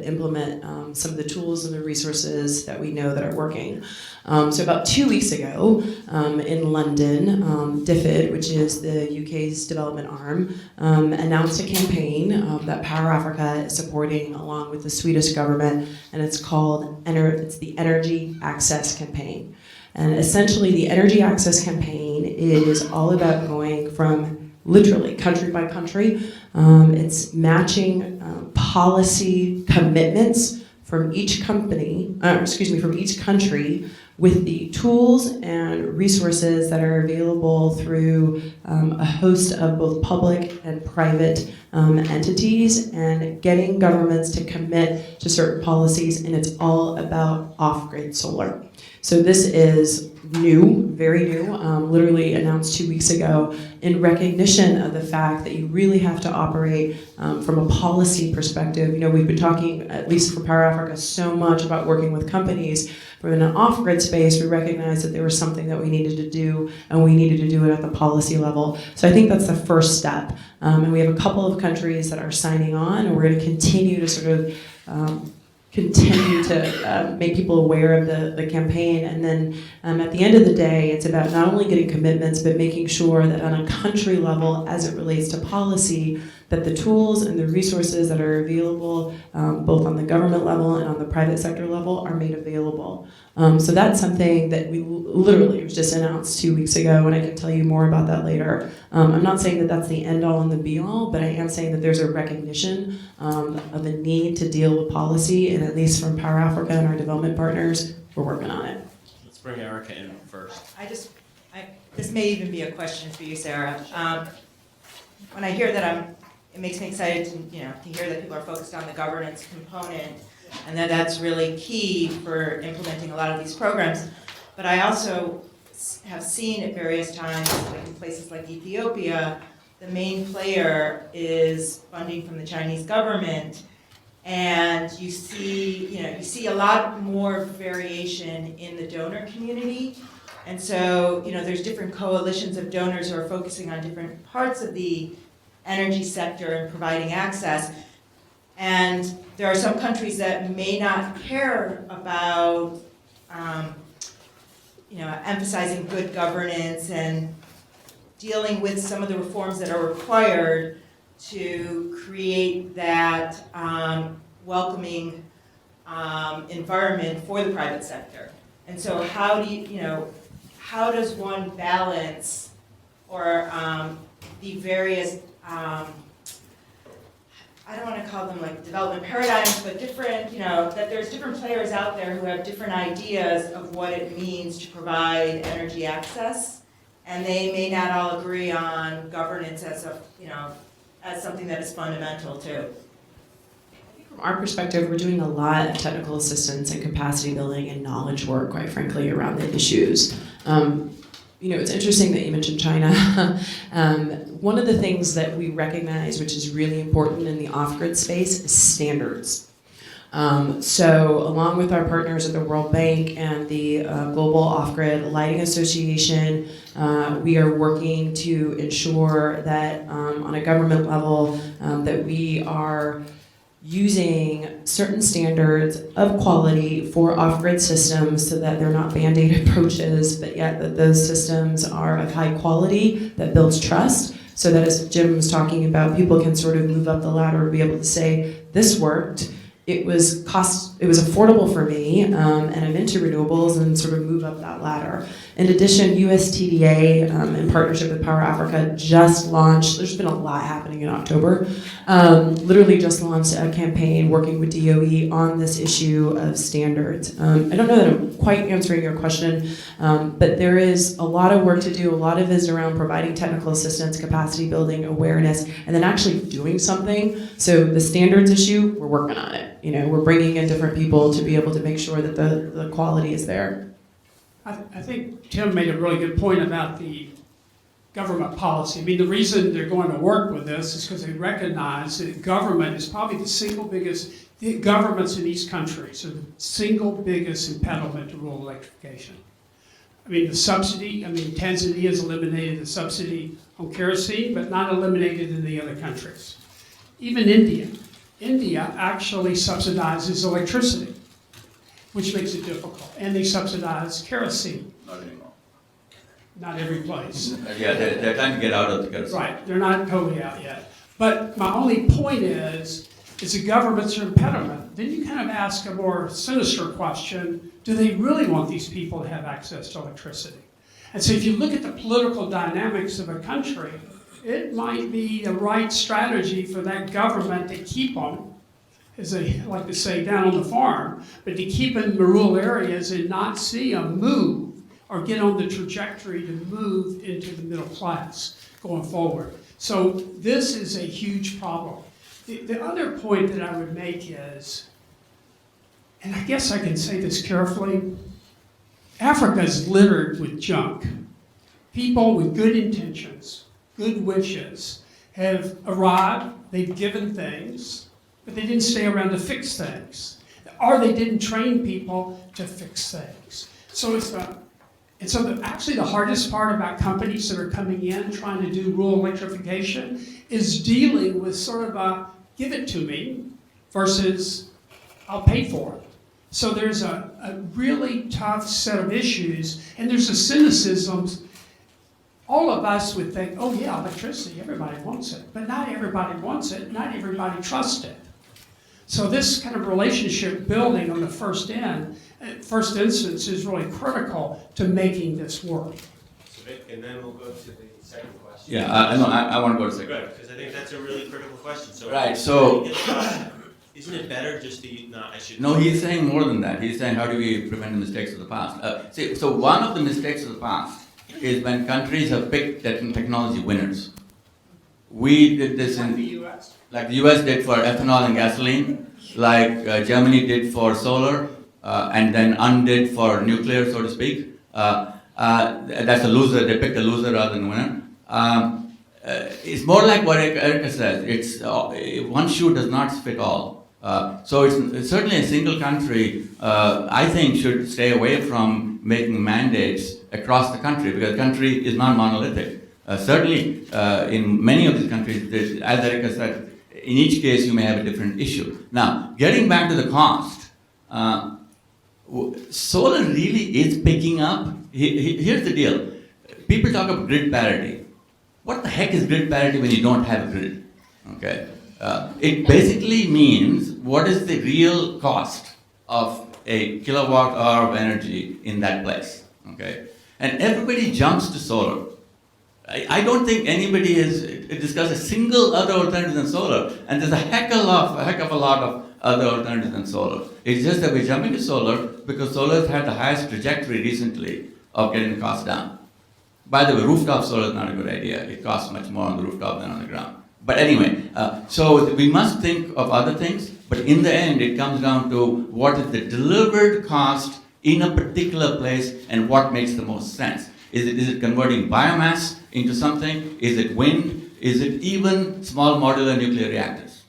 implement some of the tools and the resources that we know that are working. So about 2 weeks ago in London, DFID, which is the UK's development arm, announced a campaign that Power Africa is supporting along with the Swedish government, and it's called the Energy Access Campaign. And essentially the Energy Access Campaign is all about going from literally country by country. It's matching policy commitments from each from each country with the tools and resources that are available through a host of both public and private entities, and getting governments to commit to certain policies, and it's all about off-grid solar. So this is new, very new, literally announced 2 weeks ago, in recognition of the fact that you really have to operate from a policy perspective. We've been talking, at least for Power Africa, so much about working with companies. But in an off-grid space, we recognized that there was something that we needed to do, and we needed to do it at the policy level. So I think that's the first step. And we have a couple of countries that are signing on, and we're going to continue to sort of make people aware of the campaign. And then at the end of the day, it's about not only getting commitments, but making sure that on a country level, as it relates to policy, that the tools and the resources that are available, both on the government level and on the private sector level, are made available. So that's something that we literally was just announced 2 weeks ago, and I can tell you more about that later. I'm not saying that that's the end-all and the be-all, but I am saying that there's a recognition of the need to deal with policy, and at least from Power Africa and our development partners, we're working on it. Let's bring Erika in first. This may even be a question for you, Sarah. When I hear that, it makes me excited to hear that people are focused on the governance component, and that's really key for implementing a lot of these programs. But I also have seen at various times, like in places like Ethiopia, the main player is funding from the Chinese government, and you see a lot more variation in the donor community. And so, there's different coalitions of donors who are focusing on different parts of the energy sector and providing access. And there are some countries that may not care about emphasizing good governance and dealing with some of the reforms that are required to create that welcoming environment for the private sector. And so how does one balance or the various I don't want to call them like development paradigms, but different, that there's different players out there who have different ideas of what it means to provide energy access, and they may not all agree on governance as something that is fundamental too. From our perspective, we're doing a lot of technical assistance and capacity building and knowledge work, quite frankly, around the issues. It's interesting that you mentioned China. One of the things that we recognize, which is really important in the off-grid space, is standards. So along with our partners at the World Bank and the Global Off-Grid Lighting Association, we are working to ensure that on a government level that we are using certain standards of quality for off-grid systems so that they're not band-aid approaches, but yet that those systems are of high quality that builds trust, so that as Jim was talking about, people can sort of move up the ladder and be able to say, this worked, it was affordable for me, and I'm into renewables, and sort of move up that ladder. In addition, USTDA, in partnership with Power Africa, just launched, there's been a lot happening in October, literally just launched a campaign working with DOE on this issue of standards. I don't know that I'm quite answering your question, but there is a lot of work to do. A lot of it is around providing technical assistance, capacity building, awareness, and then actually doing something. So the standards issue, we're working on it. We're bringing in different people to be able to make sure that the quality is there. I think Tim made a really good point about the government policy. I mean, the reason they're going to work with this is because they recognize that government is probably the single biggest, the governments in these countries are the single biggest impediment to rural electrification. I mean, the subsidy, Tanzania has eliminated the subsidy on kerosene, but not eliminated in the other countries. Even India actually subsidizes electricity, which makes it difficult. And they subsidize kerosene. Not anymore. Not every place. Yeah, they're trying to get out of the kerosene. Right, they're not totally out yet. But my only point is the government's an impediment. Then you kind of ask a more sinister question, do they really want these people to have access to electricity? And so if you look at the political dynamics of a country, it might be the right strategy for that government to keep them, as they like to say, down on the farm, but to keep them in the rural areas and not see them move or get on the trajectory to move into the middle class going forward. So this is a huge problem. The other point that I would make is, and I guess I can say this carefully, Africa is littered with junk. People with good intentions, good wishes, have arrived, they've given things, but they didn't stay around to fix things. Or they didn't train people to fix things. So actually the hardest part about companies that are coming in trying to do rural electrification is dealing with sort of a give it to me versus I'll pay for it. So there's a really tough set of issues, and there's a cynicism. All of us would think, oh yeah, electricity, everybody wants it. But not everybody wants it, not everybody trusts it. So this kind of relationship building on the first instance is really critical to making this work. So Vic, and then we'll go to the second question. Yeah, I want to go to second. Good, because I think that's a really critical question. So Right, so- isn't it better just to not? No, he's saying more than that. He's saying, how do we prevent the mistakes of the past? So one of the mistakes of the past is when countries have picked technology winners. We did this Like in... the US. Like the US did for ethanol and gasoline, like Germany did for solar, and then undid for nuclear, so to speak. That's a loser. They picked a loser rather than a winner. It's more like what Erika says. It's one shoe does not fit all. So it's certainly a single country, I think, should stay away from making mandates across the country, because the country is not monolithic. Certainly, in many of these countries, as Erika said, in each case you may have a different issue. Now, getting back to the cost, solar really is picking up. Here's the deal. People talk about grid parity. What the heck is grid parity when you don't have a grid? Okay. It basically means what is the real cost of a kilowatt hour of energy in that place. Okay. And everybody jumps to solar. I don't think anybody has discussed a single other alternative than solar, and there's a heck of a lot of other alternatives than solar. It's just that we're jumping to solar because solar has had the highest trajectory recently of getting the cost down. By the way, rooftop solar is not a good idea. It costs much more on the rooftop than on the ground. But anyway, so we must think of other things, but in the end it comes down to what is the delivered cost in a particular place and what makes the most sense. Is it converting biomass into something? Is it wind? Is it even small modular nuclear reactors?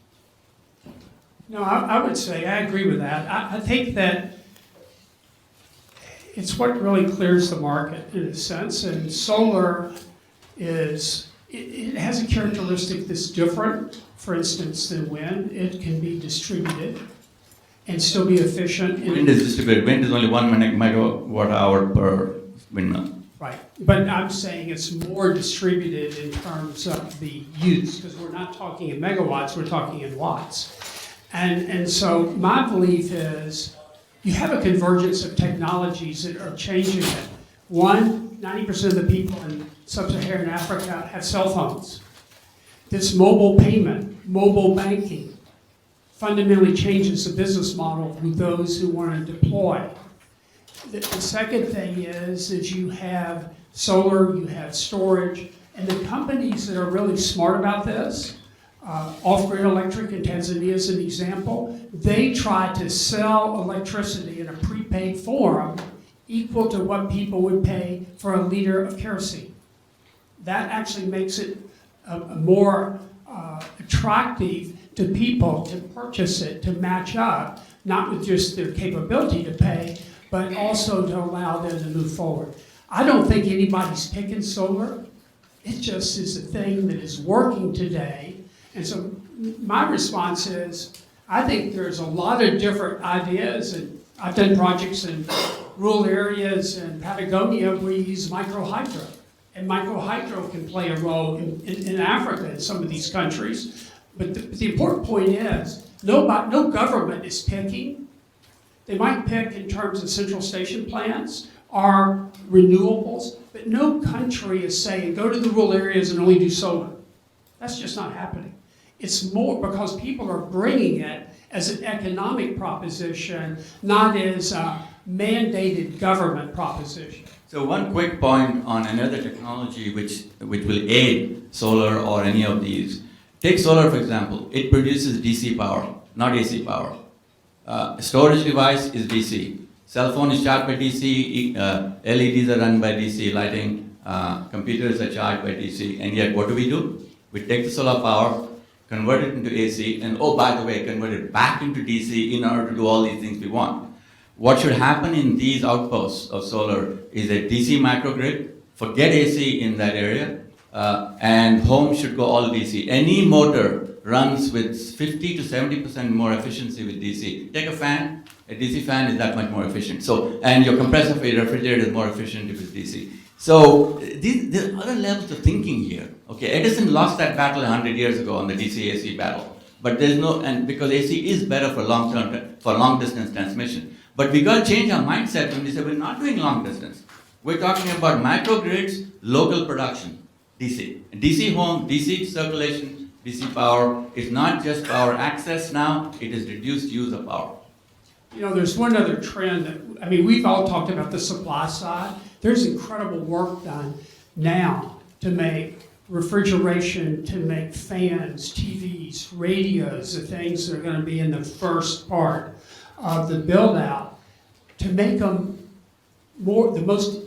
No, I would say, I agree with that. I think that it's what really clears the market in a sense, and solar it has a characteristic that's different, for instance, than wind. It can be distributed and still be efficient. Wind is distributed. Wind is only 1 megawatt hour per windmill. Right, but I'm saying it's more distributed in terms of the use, because we're not talking in megawatts, we're talking in watts. And so my belief is you have a convergence of technologies that are changing it. One, 90% of the people in sub-Saharan Africa have cell phones. This mobile payment, mobile banking, fundamentally changes the business model for those who want to deploy. The second thing is you have solar, you have storage, and the companies that are really smart about this, Off-Grid Electric in Tanzania is an example, they try to sell electricity in a prepaid form equal to what people would pay for a liter of kerosene. That actually makes it more attractive to people to purchase it, to match up, not with just their capability to pay, but also to allow them to move forward. I don't think anybody's picking solar. It just is a thing that is working today. And so my response is, I think there's a lot of different ideas, and I've done projects in rural areas in Patagonia where you use microhydro. And microhydro can play a role in Africa in some of these countries. But the important point is, no government is picking. They might pick in terms of central station plans or renewables, but no country is saying, go to the rural areas and only do solar. That's just not happening. It's more because people are bringing it as an economic proposition, not as a mandated government proposition. So one quick point on another technology which will aid solar or any of these. Take solar, for example. It produces DC power, not AC power. Storage device is DC. Cell phone is charged by DC. LEDs are run by DC lighting. Computers are charged by DC. And yet, what do? We take the solar power, convert it into AC, and oh, by the way, convert it back into DC in order to do all these things we want. What should happen in these outposts of solar is a DC microgrid, forget AC in that area, and homes should go all DC. Any motor runs with 50 to 70% more efficiency with DC. Take a fan, a DC fan is that much more efficient. So, and your compressor for your refrigerator is more efficient if it's DC. So, there are other levels of thinking here. Okay, Edison lost that battle 100 years ago on the DC-AC battle. But there's no, and because AC is better for long distance transmission. But we got to change our mindset when we say we're not doing long distance. We're talking about microgrids, local production, DC. DC home, DC circulation, DC power. It's not just power access now, it is reduced use of power. You know, there's one other trend that, I mean, we've all talked about the supply side. There's incredible work done now to make refrigeration, to make fans, TVs, radios, the things that are going to be in the first part of the build out, to make them the most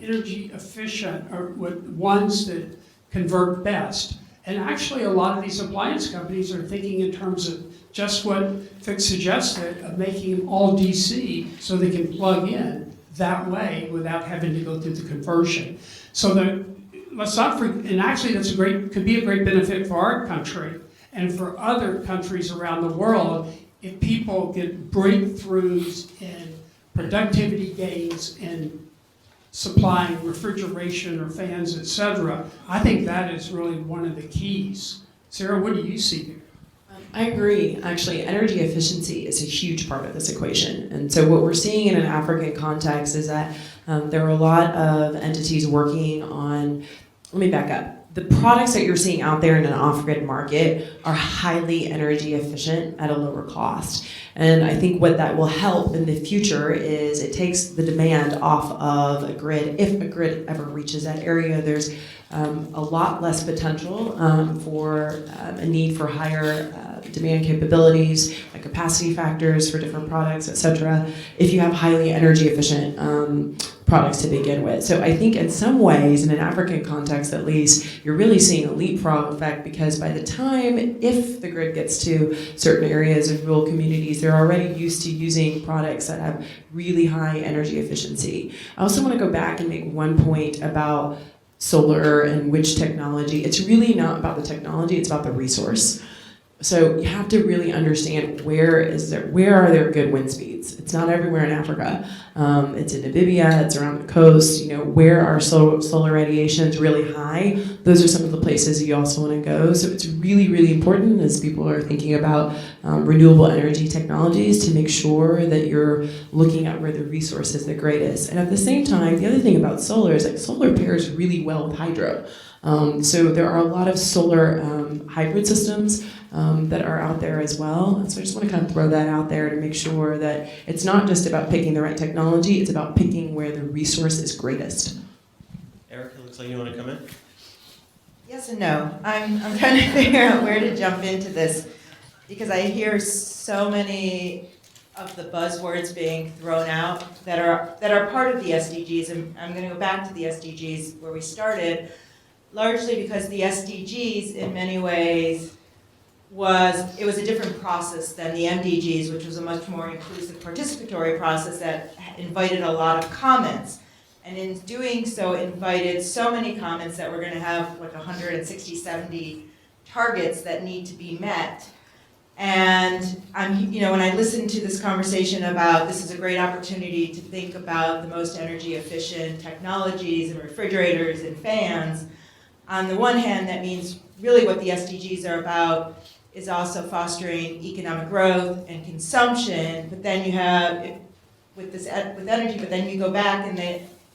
energy efficient, or ones that convert best. And actually a lot of these appliance companies are thinking in terms of just what Vic suggested, of making them all DC so they can plug in that way without having to go through the conversion. So that, let's not forget, and actually that's could be a great benefit for our country and for other countries around the world if people get breakthroughs in productivity gains in supplying refrigeration or fans, etc. I think that is really one of the keys. Sarah, what do you see here? I agree. Actually, energy efficiency is a huge part of this equation. And so what we're seeing in an African context is that there are a lot of entities working on, let me back up. The products that you're seeing out there in an off-grid market are highly energy efficient at a lower cost. And I think what that will help in the future is it takes the demand off of a grid. If a grid ever reaches that area, there's a lot less potential for a need for higher demand capabilities, capacity factors for different products, et cetera, if you have highly energy efficient products to begin with. So I think in some ways, in an African context at least, you're really seeing a leapfrog effect, because by the time, if the grid gets to certain areas of rural communities, they're already used to using products that have really high energy efficiency. I also want to go back and make one point about solar and which technology. It's really not about the technology, it's about the resource. So you have to really understand where are there good wind speeds. It's not everywhere in Africa. It's in Namibia, it's around the coast. Where are solar radiations really high? Those are some of the places you also want to go. So it's really, really important as people are thinking about renewable energy technologies to make sure that you're looking at where the resource is the greatest. And at the same time, the other thing about solar is solar pairs really well with hydro. So there are a lot of solar hybrid systems that are out there as well. So I just want to kind of throw that out there to make sure that it's not just about picking the right technology, it's about picking where the resource is greatest. Erika, looks like you want to come in? Yes and no. I'm trying to figure out where to jump into this, because I hear so many of the buzzwords being thrown out that are part of the SDGs, and I'm going to go back to the SDGs where we started, largely because the SDGs in many ways was a different process than the MDGs, which was a much more inclusive participatory process that invited a lot of comments. And in doing so, invited so many comments that we're going to have like 160, 70 targets that need to be met. And when I listen to this conversation about this is a great opportunity to think about the most energy efficient technologies and refrigerators and fans, on the one hand, that means really what the SDGs are about is also fostering economic growth and consumption, but then you have, with energy, but then you go back and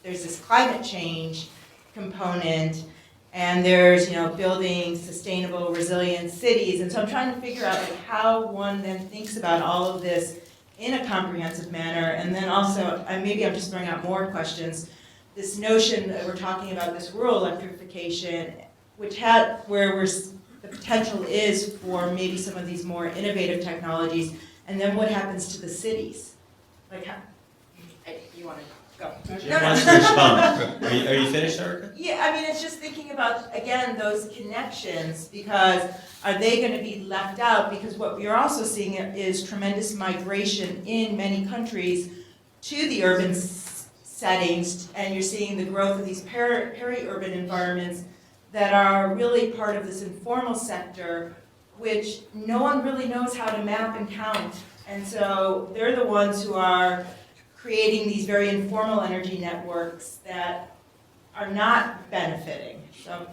there's this climate change component, and there's, building sustainable, resilient cities. And so I'm trying to figure out how one then thinks about all of this in a comprehensive manner. And then also, maybe I'm just throwing out more questions, this notion that we're talking about this rural electrification, where the potential is for maybe some of these more innovative technologies, and then what happens to the cities? You want to go? Jim wants to respond. Are you finished, Erika? Yeah, it's just thinking about, again, those connections, because are they going to be left out? Because what we are also seeing is tremendous migration in many countries to the urban settings, and you're seeing the growth of these peri-urban environments that are really part of this informal sector, which no one really knows how to map and count. And so they're the ones who are creating these very informal energy networks that are not benefiting. So,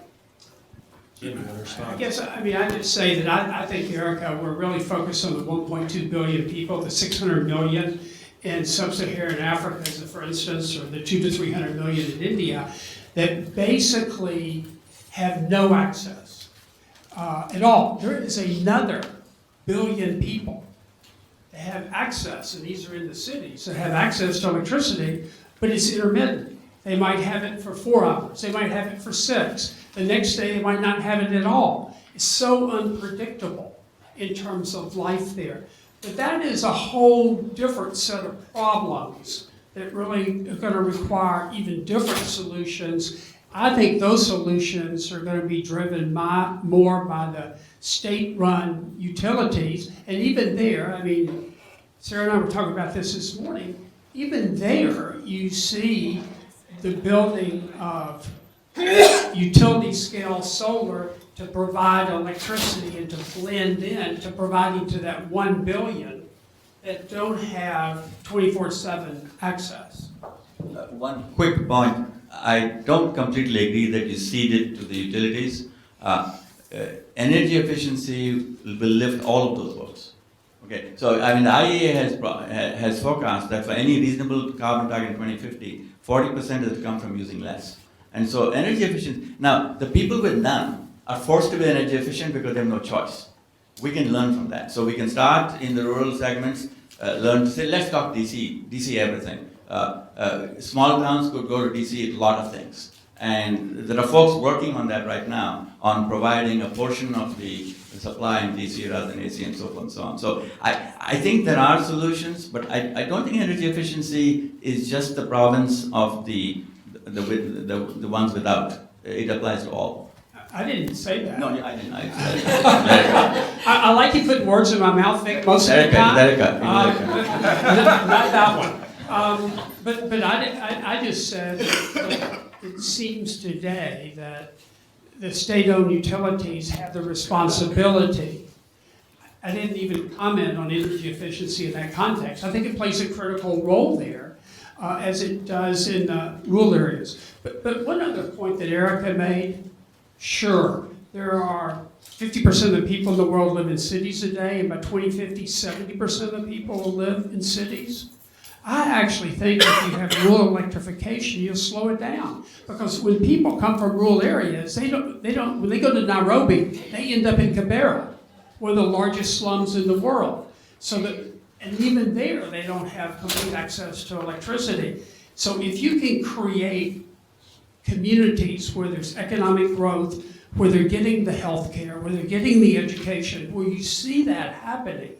Jim, you want to respond? I guess, I just say that I think, Erika, we're really focused on the 1.2 billion people, the 600 million in sub-Saharan Africa, for instance, or the 200 to 300 million in India, that basically have no access at all. There is another billion people that have access, and these are in the cities, that have access to electricity, but it's intermittent. They might have it for 4 hours, they might have it for 6. The next day they might not have it at all. It's so unpredictable in terms of life there. But that is a whole different set of problems that really are going to require even different solutions. I think those solutions are going to be driven more by the state-run utilities. And even there, Sarah and I were talking about this morning, even there you see the building of utility-scale solar to provide electricity and to blend in to providing to that 1 billion that don't have 24/7 access. One quick point. I don't completely agree that you cede it to the utilities. Energy efficiency will lift all of those boats. Okay, so the IEA has forecast that for any reasonable carbon target in 2050, 40% has come from using less. And so energy efficiency, now the people with none are forced to be energy efficient because they have no choice. We can learn from that. So we can start in the rural segments, learn to say, let's talk DC everything. Small towns could go to DC a lot of things. And there are folks working on that right now, on providing a portion of the supply in DC rather than AC and so forth and so on. So I think there are solutions, but I don't think energy efficiency is just the province of the ones without. It applies to all. I didn't say that. No, I didn't. I said I like you putting words in my mouth, Vic, most of the Erika, time. Erika. Not that one. But I just said that it seems today that the state-owned utilities have the responsibility. I didn't even comment on energy efficiency in that context. I think it plays a critical role there, as it does in rural areas. But one other point that Erika made, sure, there are 50% of the people in the world live in cities today, and by 2050, 70% of the people will live in cities. I actually think if you have rural electrification, you'll slow it down. Because when people come from rural areas, when they go to Nairobi, they end up in Kibera, one of the largest slums in the world. And even there, they don't have complete access to electricity. So if you can create communities where there's economic growth, where they're getting the health care, where they're getting the education, where you see that happening,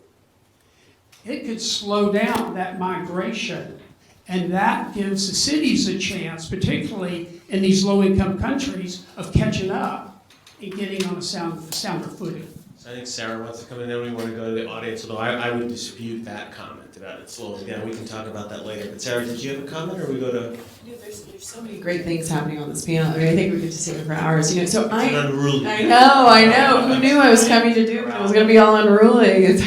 it could slow down that migration. And that gives the cities a chance, particularly in these low-income countries, of catching up and getting on a sounder footing. So I think Sarah wants to come in, then we want to go to the audience, although I would dispute that comment about it slowing down. We can talk about that later. But Sarah, did you have a comment, or we go to? There's so many great things happening on this panel. I mean, I think we could just sit here for hours. So It's unruly. I know. Who knew I was coming to Duke? It was going to be all unruly. It's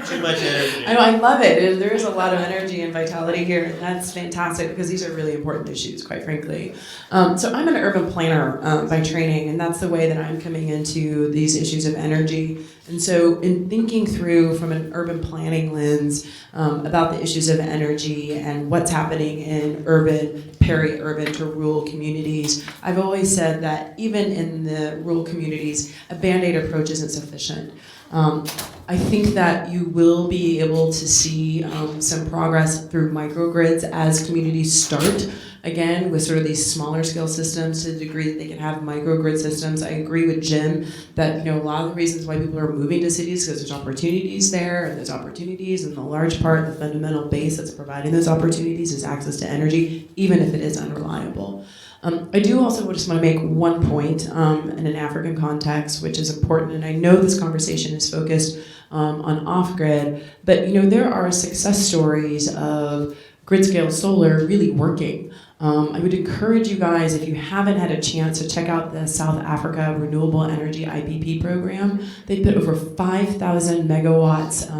Too much energy. I love it. There is a lot of energy and vitality here, and that's fantastic because these are really important issues, quite frankly. So I'm an urban planner by training, and that's the way that I'm coming into these issues of energy. And so in thinking through from an urban planning lens about the issues of energy and what's happening in urban, peri-urban to rural communities, I've always said that even in the rural communities, a Band-Aid approach isn't sufficient. I think that you will be able to see some progress through microgrids as communities start, again, with sort of these smaller scale systems to the degree that they can have microgrid systems. I agree with Jim that a lot of the reasons why people are moving to cities is because there's opportunities there, and there's opportunities, and the large part, the fundamental base that's providing those opportunities is access to energy, even if it is unreliable. I do also just want to make one point in an African context, which is important, and I know this conversation is focused on off-grid, but there are success stories of grid-scale solar really working. I would encourage you guys, if you haven't had a chance, to check out the South Africa Renewable Energy IPP program. They put over 5,000 megawatts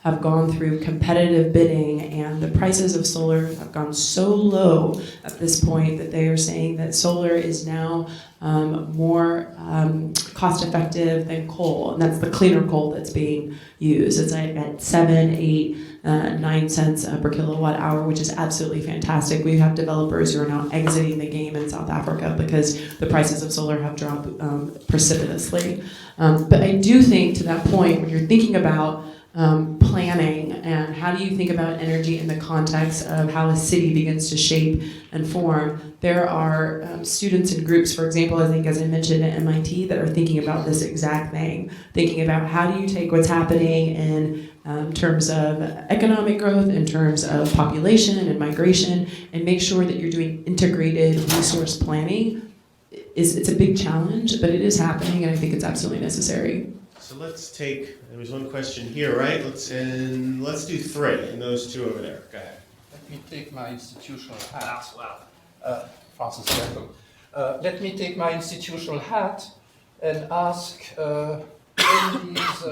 have gone through competitive bidding, and the prices of solar have gone so low at this point that they are saying that solar is now more cost effective than coal, and that's the cleaner coal that's being used. It's at 7, 8, 9 cents per kilowatt hour, which is absolutely fantastic. We have developers who are now exiting the game in South Africa because the prices of solar have dropped precipitously. But I do think, to that point, when you're thinking about planning and how do you think about energy in the context of how a city begins to shape and form, there are students and groups, for example, I think as I mentioned at MIT, that are thinking about this exact thing, thinking about how do you take what's happening in terms of economic growth, in terms of population and migration, and make sure that you're doing integrated resource planning. It's a big challenge, but it is happening, and I think it's absolutely necessary. So let's take, there was one question here, right? Let's do 3, and those 2 over there. Go ahead. Let me take my institutional hat. Francis Jacob. Let me take my institutional hat and ask in these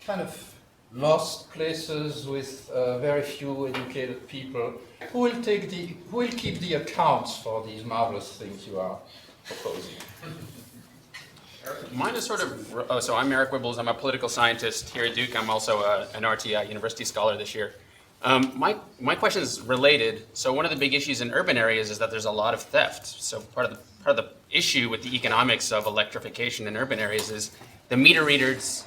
kind of lost places with very few educated people, who will keep the accounts for these marvelous things you are proposing? Mine is sort of, so I'm Eric Wibbles, I'm a political scientist here at Duke. I'm also an RTI University Scholar this year. My question is related. So one of the big issues in urban areas is that there's a lot of theft. So part of the issue with the economics of electrification in urban areas is the meter readers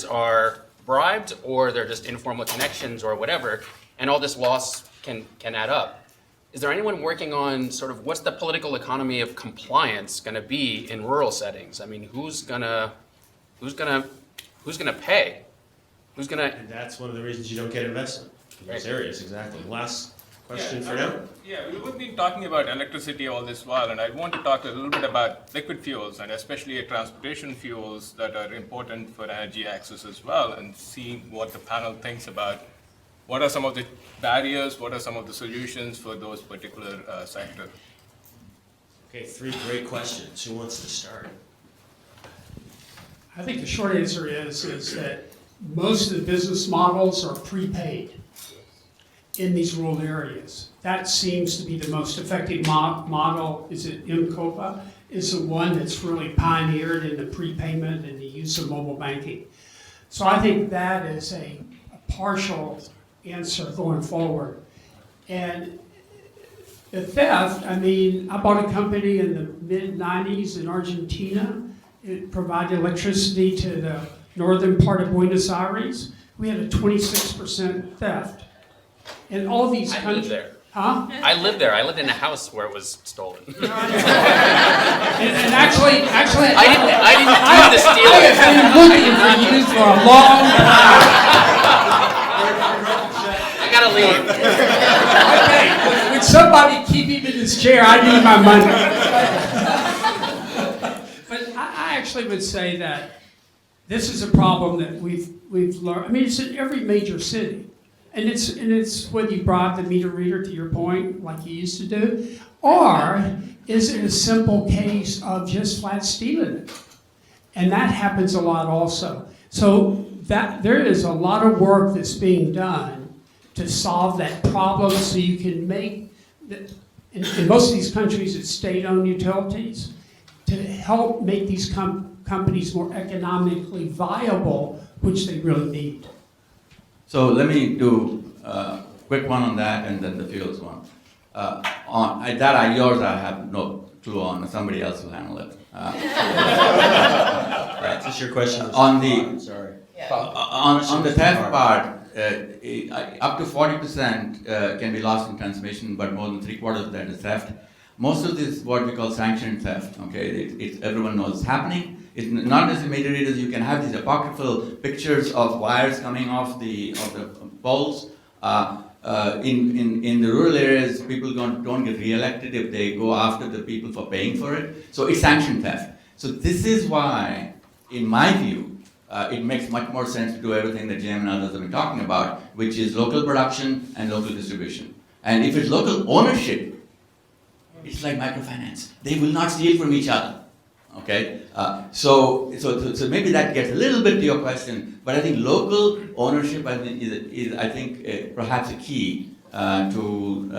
are bribed, or they're just informal connections or whatever, and all this loss can add up. is there anyone working on sort of what's the political economy of compliance going to be in rural settings? I mean, who's gonna pay? Who's gonna? And that's one of the reasons you don't get investment in those areas, exactly. Last question for now? Yeah, we've been talking about electricity all this while, and I want to talk a little bit about liquid fuels, and especially transportation fuels that are important for energy access as well, and see what the panel thinks about what are some of the barriers, what are some of the solutions for those particular sectors. Okay, 3 great questions. Who wants to start? I think the short answer is that most of the business models are prepaid in these rural areas. That seems to be the most effective model. Is it MCOPA? Is the one that's really pioneered in the prepayment and the use of mobile banking. So I think that is a partial answer going forward. And the theft, I mean, I bought a company in the mid-90s in Argentina. It provided electricity to the northern part of Buenos Aires. We had a 26% theft. And all these I lived there. Huh? I lived there. I lived in a house where it was stolen. And actually, I didn't do the stealing. I have been looking for you for a long time. I gotta leave. Okay, would somebody keep him in his chair? I need my money. But I actually would say that this is a problem that we've learned. I mean, it's in every major city. And it's whether you brought the meter reader, to your point, like you used to do, or is it a simple case of just flat stealing it? And that happens a lot also. So that there is a lot of work that's being done to solve that problem so you can make, in most of these countries it's state-owned utilities, to help make these companies more economically viable, which they really need. So let me do a quick one on that and then the fuels one. Yours I have no clue on, somebody else will handle it. Right, this is your question. On the, Sorry. on the theft part, up to 40% can be lost in transmission, but more than 3/4 of that is theft. Most of this is what we call sanctioned theft, okay? Everyone knows it's happening. It's not necessarily meter readers. You can have these apocryphal pictures of wires coming off the poles. In the rural areas, people don't get re-elected if they go after the people for paying for it. So it's sanctioned theft. So this is why, in my view, it makes much more sense to do everything that Jim and others have been talking about, which is local production and local distribution. And if it's local ownership, it's like microfinance. They will not steal from each other. Okay, so maybe that gets a little bit to your question, but I think local ownership is perhaps a key to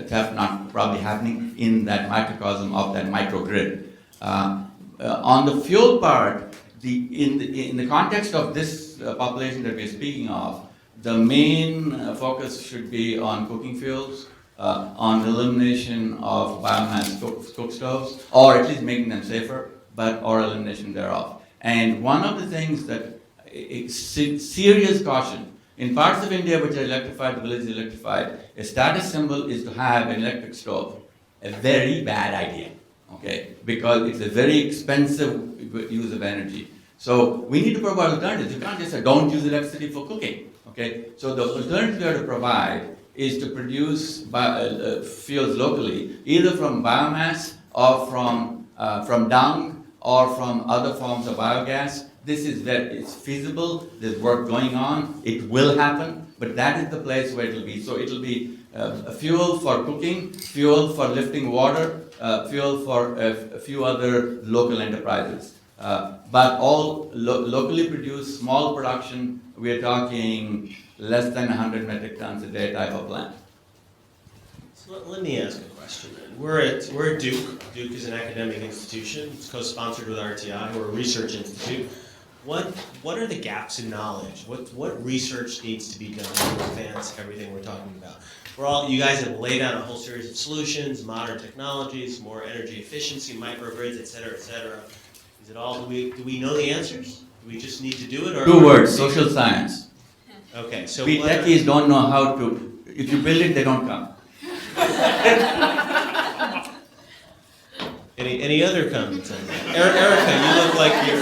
theft not probably happening in that microcosm of that microgrid. On the fuel part, in the context of this population that we're speaking of, the main focus should be on cooking fuels. On the elimination of biomass cook stoves, or at least making them safer, or elimination thereof. And one of the things that serious caution, in parts of India which are electrified, the village is electrified, a status symbol is to have an electric stove. A very bad idea, okay? Because it's a very expensive use of energy. So we need to provide alternatives. You can't just say, don't use electricity for cooking, okay? So the alternative we have to provide is to produce fuels locally, either from biomass or from dung or from other forms of biogas. This is it's feasible, there's work going on, it will happen, but that is the place where it'll be. So it'll be a fuel for cooking, fuel for lifting water, fuel for a few other local enterprises. But all locally produced, small production, we're talking less than 100 metric tons a day type of plant. So let me ask a question then. We're at Duke. Duke is an academic institution. It's co-sponsored with RTI. We're a research institute. What are the gaps in knowledge? What research needs to be done to advance everything we're talking about? You guys have laid out a whole series of solutions, modern technologies, more energy efficiency, microgrids, et cetera, et cetera. Is it all? Do we know the answers? Do we just need to do it? Or 2 words: social science. Okay, so we techies don't know how to. If you build it, they don't come. Any other comments on that? Erika, you look like you're.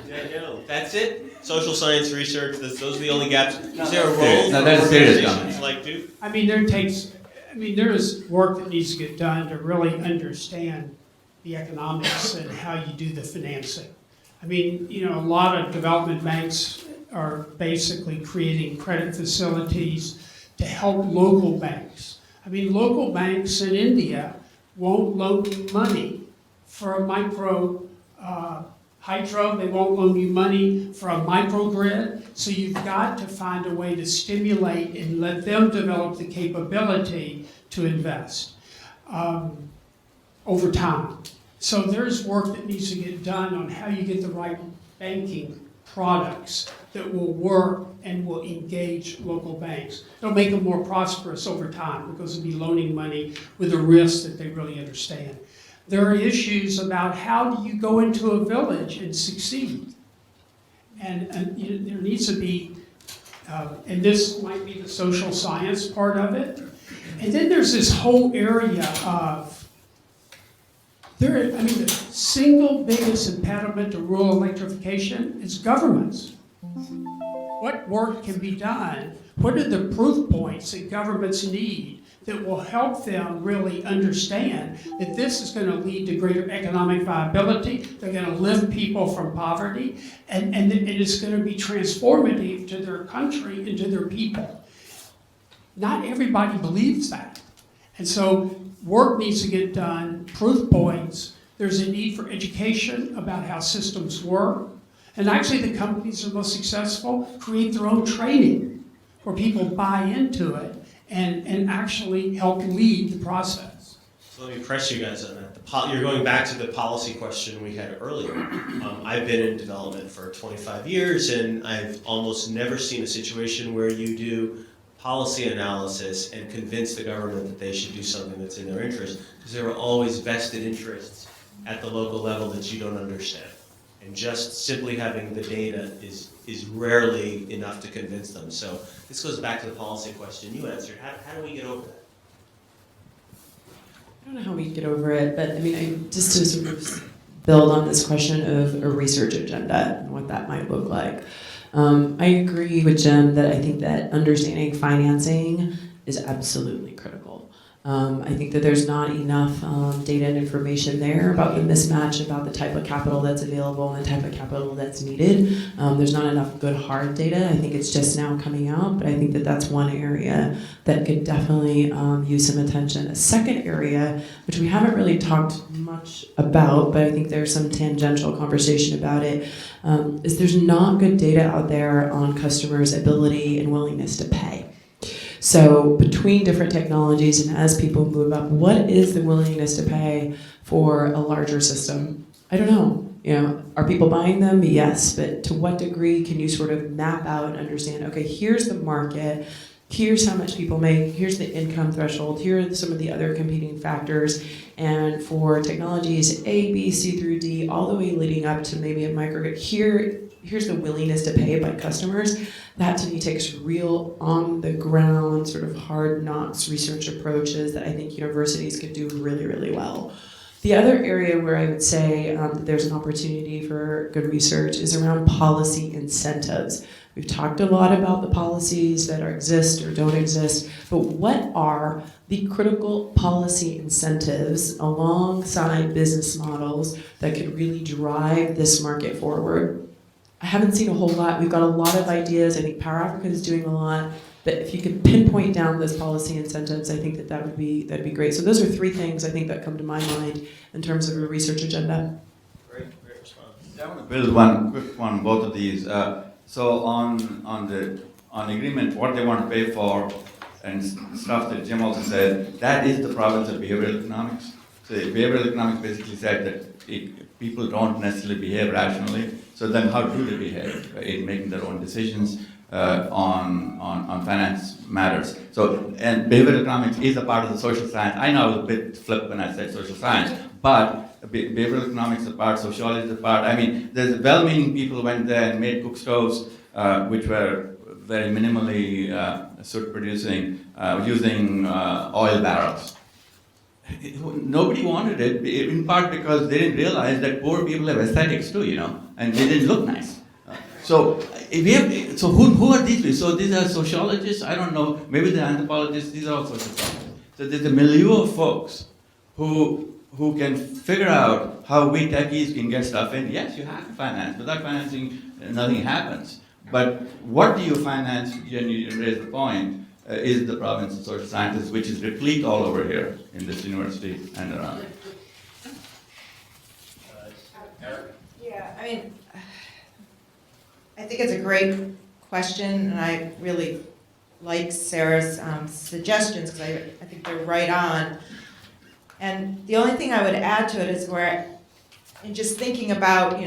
Yeah, no, that's it? Social science research, those are the only gaps. Is there a role No, for that's serious organizations comment. like Duke? I mean, there is work that needs to get done to really understand the economics and how you do the financing. I mean, you know, a lot of development banks are basically creating credit facilities to help local banks. I mean, local banks in India won't loan you money for a micro hydro, they won't loan you money for a microgrid, so you've got to find a way to stimulate and let them develop the capability to invest over time. So there's work that needs to get done on how you get the right banking products that will work and will engage local banks. It'll make them more prosperous over time because they'll be loaning money with a risk that they really understand. There are issues about how do you go into a village and succeed. And there needs to be, and this might be the social science part of it. And then there's this whole area of, the single biggest impediment to rural electrification is governments. What work can be done? What are the proof points that governments need that will help them really understand that this is going to lead to greater economic viability, they're going to lift people from poverty, and it is going to be transformative to their country and to their people. Not everybody believes that. And so work needs to get done, proof points. There's a need for education about how systems work. And actually the companies that are most successful create their own training where people buy into it and actually help lead the process. So let me press you guys on that. You're going back to the policy question we had earlier. I've been in development for 25 years, and I've almost never seen a situation where you do policy analysis and convince the government that they should do something that's in their interest, because there are always vested interests at the local level that you don't understand. And just simply having the data is rarely enough to convince them. So this goes back to the policy question you answered. How do we get over that? I don't know how we get over it, but I mean, just to sort of build on this question of a research agenda and what that might look like. I agree with Jim that I think that understanding financing is absolutely critical. I think that there's not enough data and information there about the mismatch, about the type of capital that's available and the type of capital that's needed. There's not enough good hard data. I think it's just now coming out, but I think that that's one area that could definitely use some attention. A second area, which we haven't really talked much about, but I think there's some tangential conversation about it, is there's not good data out there on customers' ability and willingness to pay. So between different technologies and as people move up, what is the willingness to pay for a larger system? I don't know. You know, are people buying them? Yes, but to what degree can you sort of map out and understand, okay, here's the market, here's how much people make, here's the income threshold, here are some of the other competing factors, and for technologies A, B, C through D, all the way leading up to maybe a microgrid, here's the willingness to pay by customers. That to me takes real on the ground, sort of hard knocks research approaches that I think universities could do really, really well. The other area where I would say that there's an opportunity for good research is around policy incentives. We've talked a lot about the policies that exist or don't exist, but what are the critical policy incentives alongside business models that could really drive this market forward? I haven't seen a whole lot. We've got a lot of ideas. I think Power Africa is doing a lot. But if you could pinpoint down those policy incentives, I think that'd be great. So those are three things I think that come to my mind in terms of a research agenda. Great response. I want to build one quick one, both of these. So on agreement, what they want to pay for, and stuff that Jim also said, that is the province of behavioral economics. So behavioral economics basically said that people don't necessarily behave rationally. So then how do they behave in making their own decisions on finance matters? So, and behavioral economics is a part of the social science. I know I was a bit flip when I said social science, but behavioral economics is a part, sociology is a part. I mean, there's well-meaning people went there and made cook stoves, which were very minimally soot producing, using oil barrels. Nobody wanted it, in part because they didn't realize that poor people have aesthetics too, and they didn't look nice. So who are these people? So these are sociologists, I don't know, maybe they're anthropologists, these are all social scientists. So there's a milieu of folks who can figure out how we techies can get stuff in. Yes, you have to finance. Without financing, nothing happens. But what do you finance, and you raise the point, is the province of social sciences, which is replete all over here in this university and around. Yeah, I mean, I think it's a great question, and I really like Sarah's suggestions, because I think they're right on. And the only thing I would add to it is in just thinking about,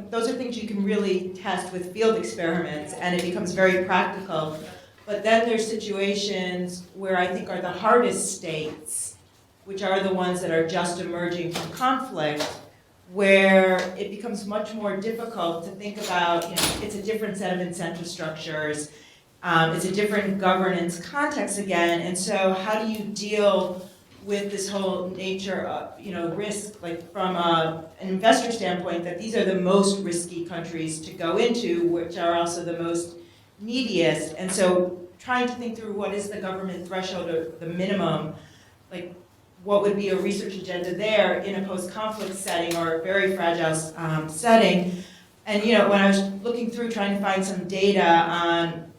those are things you can really test with field experiments, and it becomes very practical. But then there's situations where I think are the hardest states, which are the ones that are just emerging from conflict, where it becomes much more difficult to think about, it's a different set of incentive structures, it's a different governance context again, and so how do you deal with this whole nature of, risk, like from an investor standpoint, that these are the most risky countries to go into, which are also the most neediest, and so trying to think through what is the government threshold or the minimum, like what would be a research agenda there in a post-conflict setting or a very fragile setting. And when I was looking through trying to find some data on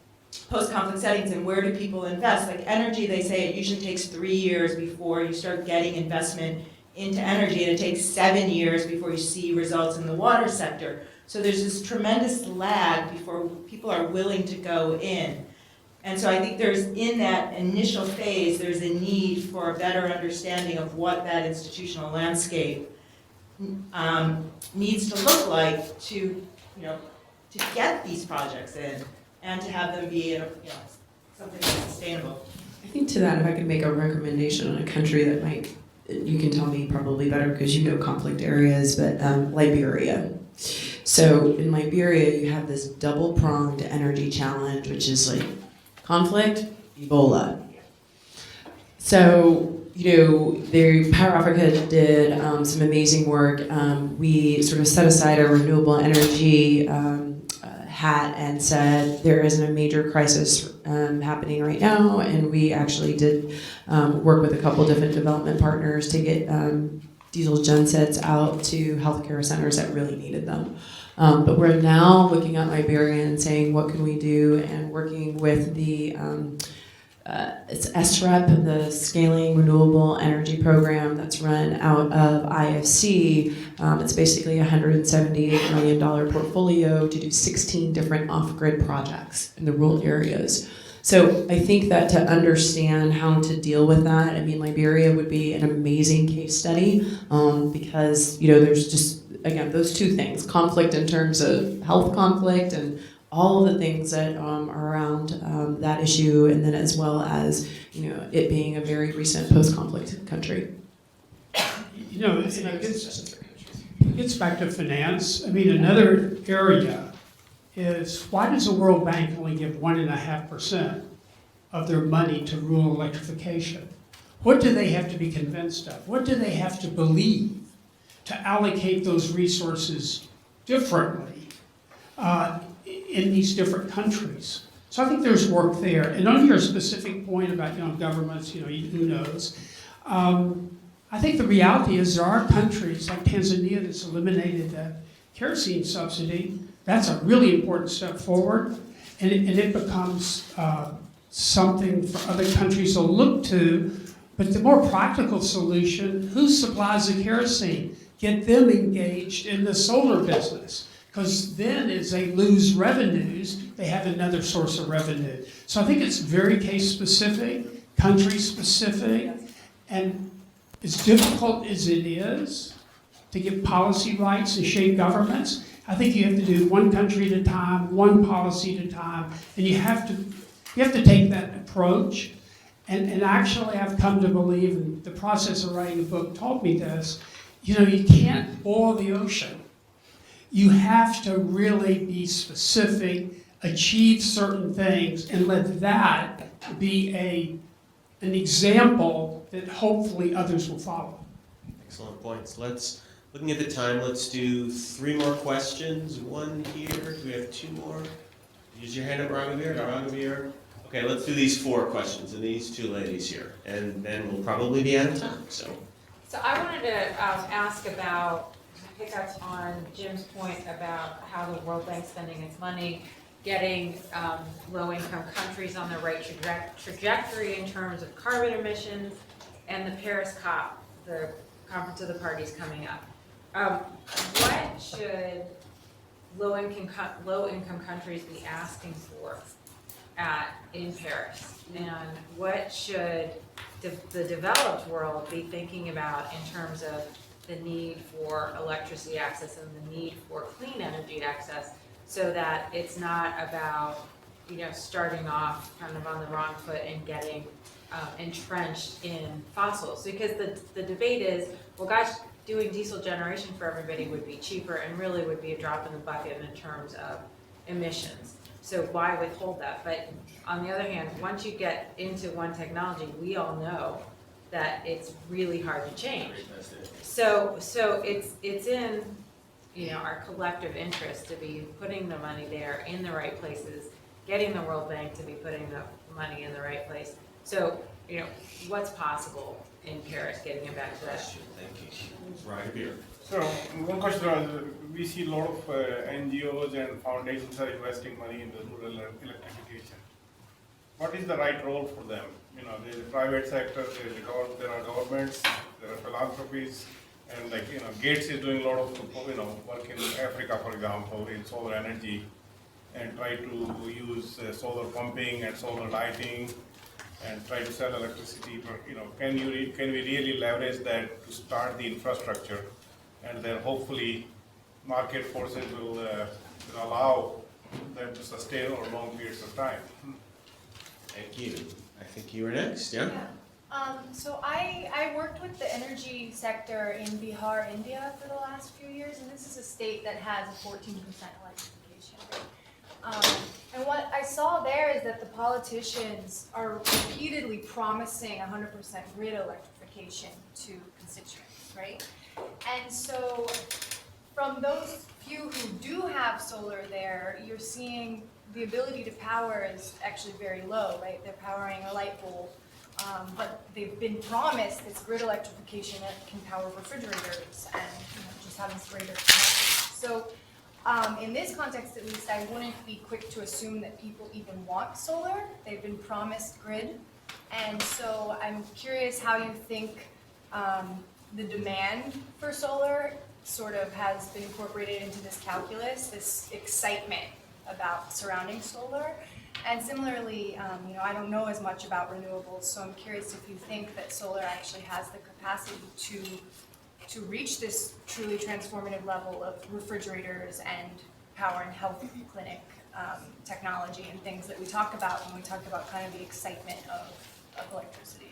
post-conflict settings and where do people invest, like energy, they say it usually takes 3 years before you start getting investment into energy, and it takes 7 years before you see results in the water sector. So there's this tremendous lag before people are willing to go in. And so I think in that initial phase, there's a need for a better understanding of what that institutional landscape needs to look like to get these projects in and to have them be something that's sustainable. I think to that, if I could make a recommendation on a country that might, you can tell me probably better because you know conflict areas, but Liberia. So in Liberia, you have this double-pronged energy challenge, which is like conflict, Ebola. So, Power Africa did some amazing work. We sort of set aside a renewable energy hat and said there isn't a major crisis happening right now, and we actually did work with a couple different development partners to get diesel gensets out to healthcare centers that really needed them. But we're now looking at Liberia and saying, what can we do? And working with the, it's SREP, the Scaling Renewable Energy Program that's run out of IFC. It's basically a $178 million portfolio to do 16 different off-grid projects in the rural areas. So I think that to understand how to deal with that, Liberia would be an amazing case study because, there's just, again, those two things, conflict in terms of health conflict and all of the things that are around that issue, and then as well as, it being a very recent post-conflict country. It gets back to finance. Another area is, why does the World Bank only give 1.5% of their money to rural electrification? What do they have to be convinced of? What do they have to believe to allocate those resources differently in these different countries? So I think there's work there. And on your specific point about governments, who knows? I think the reality is there are countries like Tanzania that's eliminated the kerosene subsidy. That's a really important step forward, and it becomes something for other countries to look to. But the more practical solution, who supplies the kerosene? Get them engaged in the solar business, because then as they lose revenues, they have another source of revenue. So I think it's very case specific, country specific, and as difficult as it is to get policy rights and shape governments, I think you have to do one country at a time, one policy at a time, and you have to take that approach. And actually, I've come to believe, and the process of writing a book taught me this, you can't boil the ocean. You have to really be specific achieve certain things and let that be an example that hopefully others will follow. Excellent points. Looking at the time, let's do 3 more questions. One here. Do we have 2 more? Use your hand up, Raghavir. Okay, let's do these 4 questions and these 2 ladies here, and then we'll probably be out of time. So I wanted to ask about, pick up on Jim's point about how the World Bank's spending its money, getting low-income countries on the right trajectory in terms of carbon emissions, and the Paris COP, the Conference of the Parties coming up. What should low-income countries be asking for in Paris? And what should the developed world be thinking about in terms of the need for electricity access and the need for clean energy access, so that it's not about, starting off kind of on the wrong foot and getting entrenched in fossils? Because the debate is, well, gosh, doing diesel generation for everybody would be cheaper and really would be a drop in the bucket in terms of emissions. So why withhold that? But on the other hand, once you get into one technology, we all know that it's really hard to change. So it's in our collective interest to be putting the money there in the right places, getting the World Bank to be putting the money in the right place. So what's possible in Paris, getting it back to that. thank you. Right here. So one question was, we see a lot of NGOs and foundations are investing money in the rural electrification. What is the right role for them? There's the private sector, there are governments, there are philanthropies, and Gates is doing a lot of work in Africa, for example, in solar energy, and try to use solar pumping and solar lighting, and try to sell electricity. Can we really leverage that to start the infrastructure, and then hopefully market forces will allow them to sustain over long periods of time? Thank you. I think you were next, yeah? So I worked with the energy sector in Bihar, India for the last few years, and this is a state that has a 14% electrification rate. And what I saw there is that the politicians are repeatedly promising 100% grid electrification to constituents, right? And so from those few who do have solar there, you're seeing the ability to power is actually very low, right? They're powering a light bulb, but they've been promised this grid electrification that can power refrigerators and just have this greater capacity. So in this context, at least, I wouldn't be quick to assume that people even want solar. They've been promised grid. And so I'm curious how you think the demand for solar sort of has been incorporated into this calculus, this excitement about surrounding solar. And similarly, I don't know as much about renewables, so I'm curious if you think that solar actually has the capacity to reach this truly transformative level of refrigerators and power and health clinic technology and things that we talk about when we talk about kind of the excitement of electricity.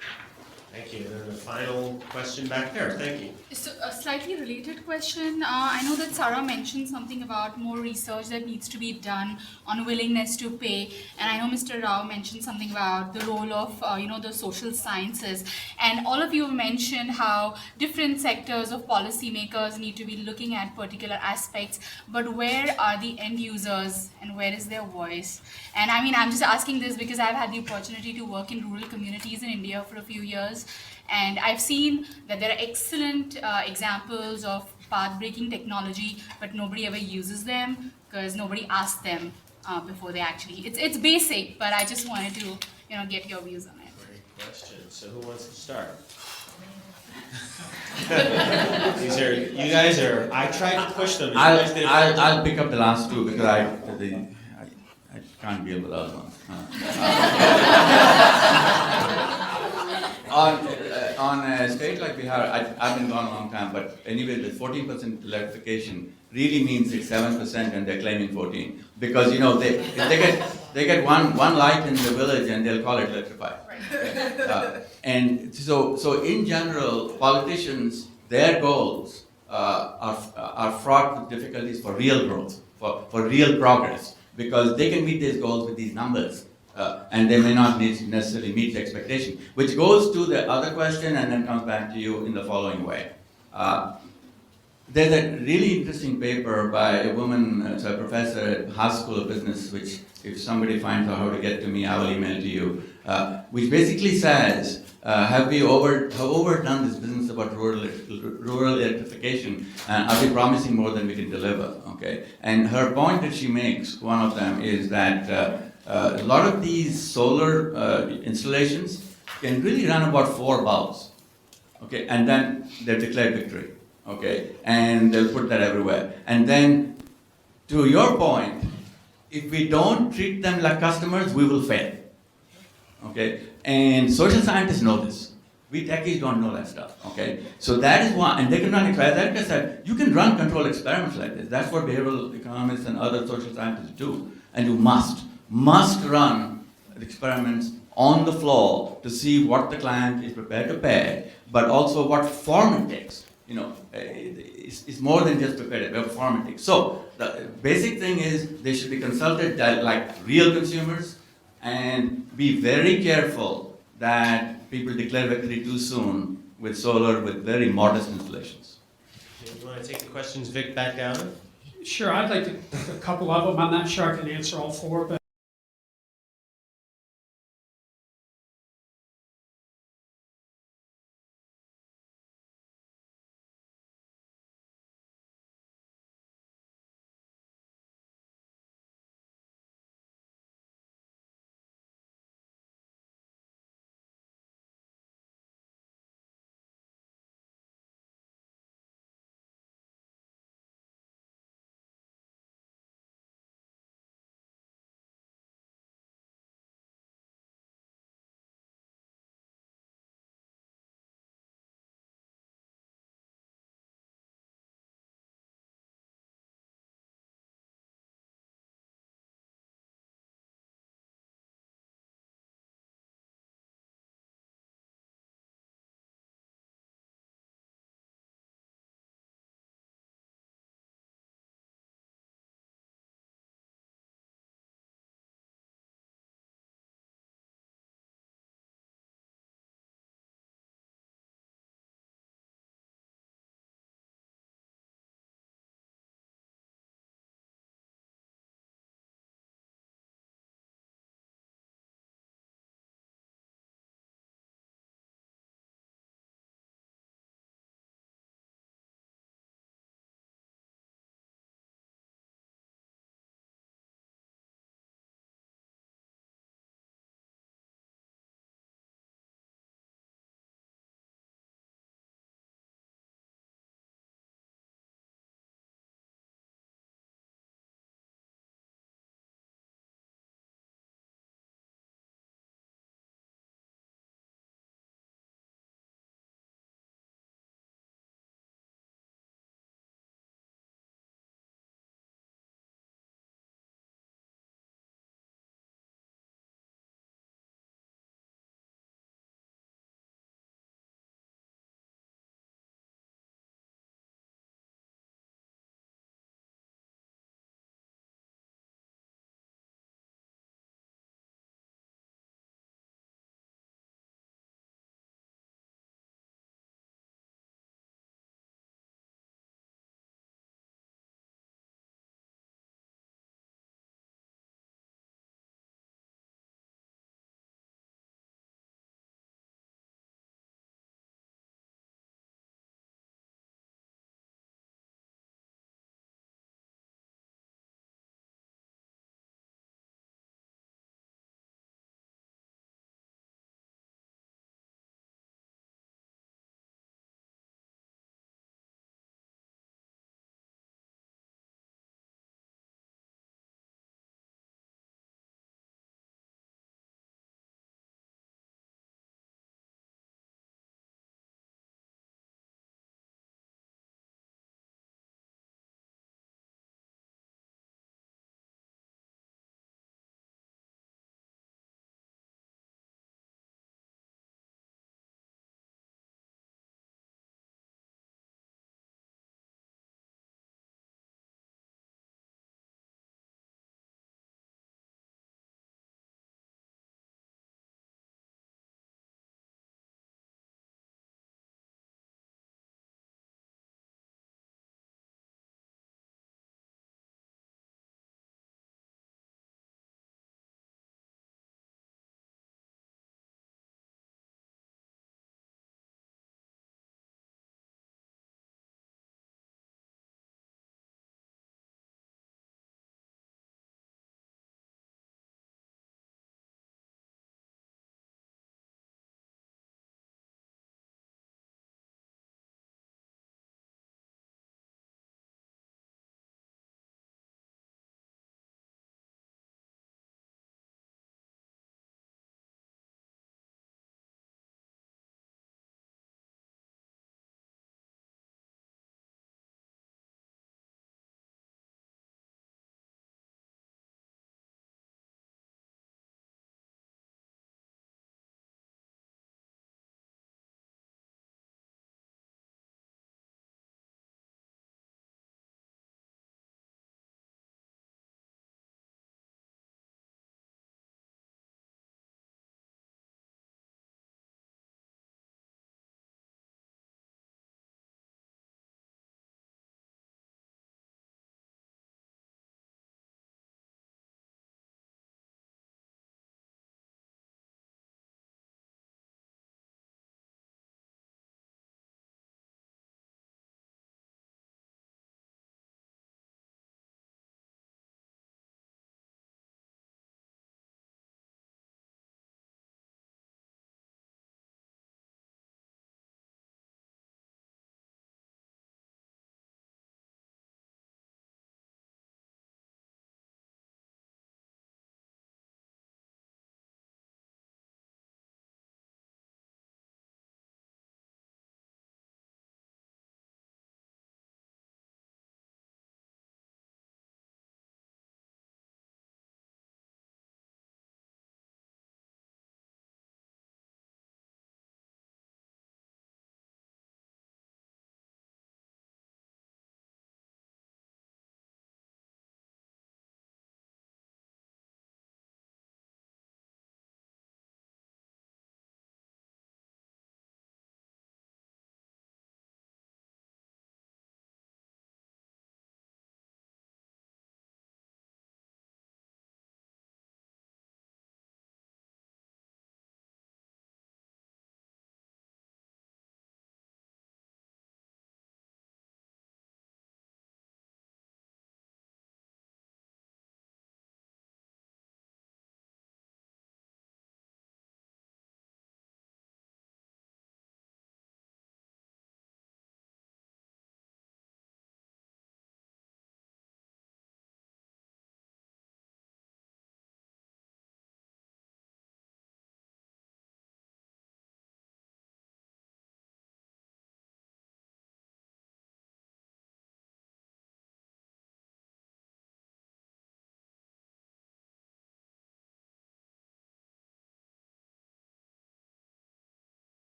Thank you. And then the final question back there. Thank you. So a slightly related question. I know that Sarah mentioned something about more research that needs to be done on willingness to pay. And I know Mr. Rao mentioned something about the role of, the social sciences. And all of you have mentioned how different sectors of policymakers need to be looking at particular aspects. But where are the end users and where is their voice? And I mean, I'm just asking this because I've had the opportunity to work in rural communities in India for a few years. And I've seen that there are excellent examples of path-breaking technology, but nobody ever uses them because nobody asks them before they actually. It's basic, but I just wanted to get your views on it. Great question. So who wants to start? You guys are. I tried to push them. I'll pick up the last two because I can't deal with those ones. On a state like Bihar, I've been gone a long time, but anyway, the 14% electrification really means it's 7% and they're claiming 14%. Because, they get one light in the village and they'll call it electrified. And so in general, politicians, their goals are fraught with difficulties for real growth, for real progress. because they can meet these goals with these numbers. And they may not necessarily meet the expectation, which goes to the other question and then comes back to you in the following way. There's a really interesting paper by a woman, it's a professor at Haas School of Business, which if somebody finds out how to get to me, I will email to you, which basically says, have we overdone this business about rural electrification, and are we promising more than we can deliver, okay? And her point that she makes, one of them, is that a lot of these solar installations can really run about 4 bulbs, okay? And then they've declared victory, okay? And they'll put that everywhere. And then, to your point, if we don't treat them like customers, we will fail, okay? And social scientists know this. We techies don't know that stuff, okay? So that is why, and they can run, as Erika said, you can run control experiments like this. That's what behavioral economists and other social scientists do. And you must run experiments on the floor to see what the client is prepared to pay, but also what form it takes. You know, it's more than just prepared, what form it takes. So the basic thing is they should be consulted like real consumers, and be very careful that people declare victory too soon with solar with very modest installations. You want to take the questions, Vic, back down? Sure, I'd like to take a couple of them. I'm not sure I can answer all 4, but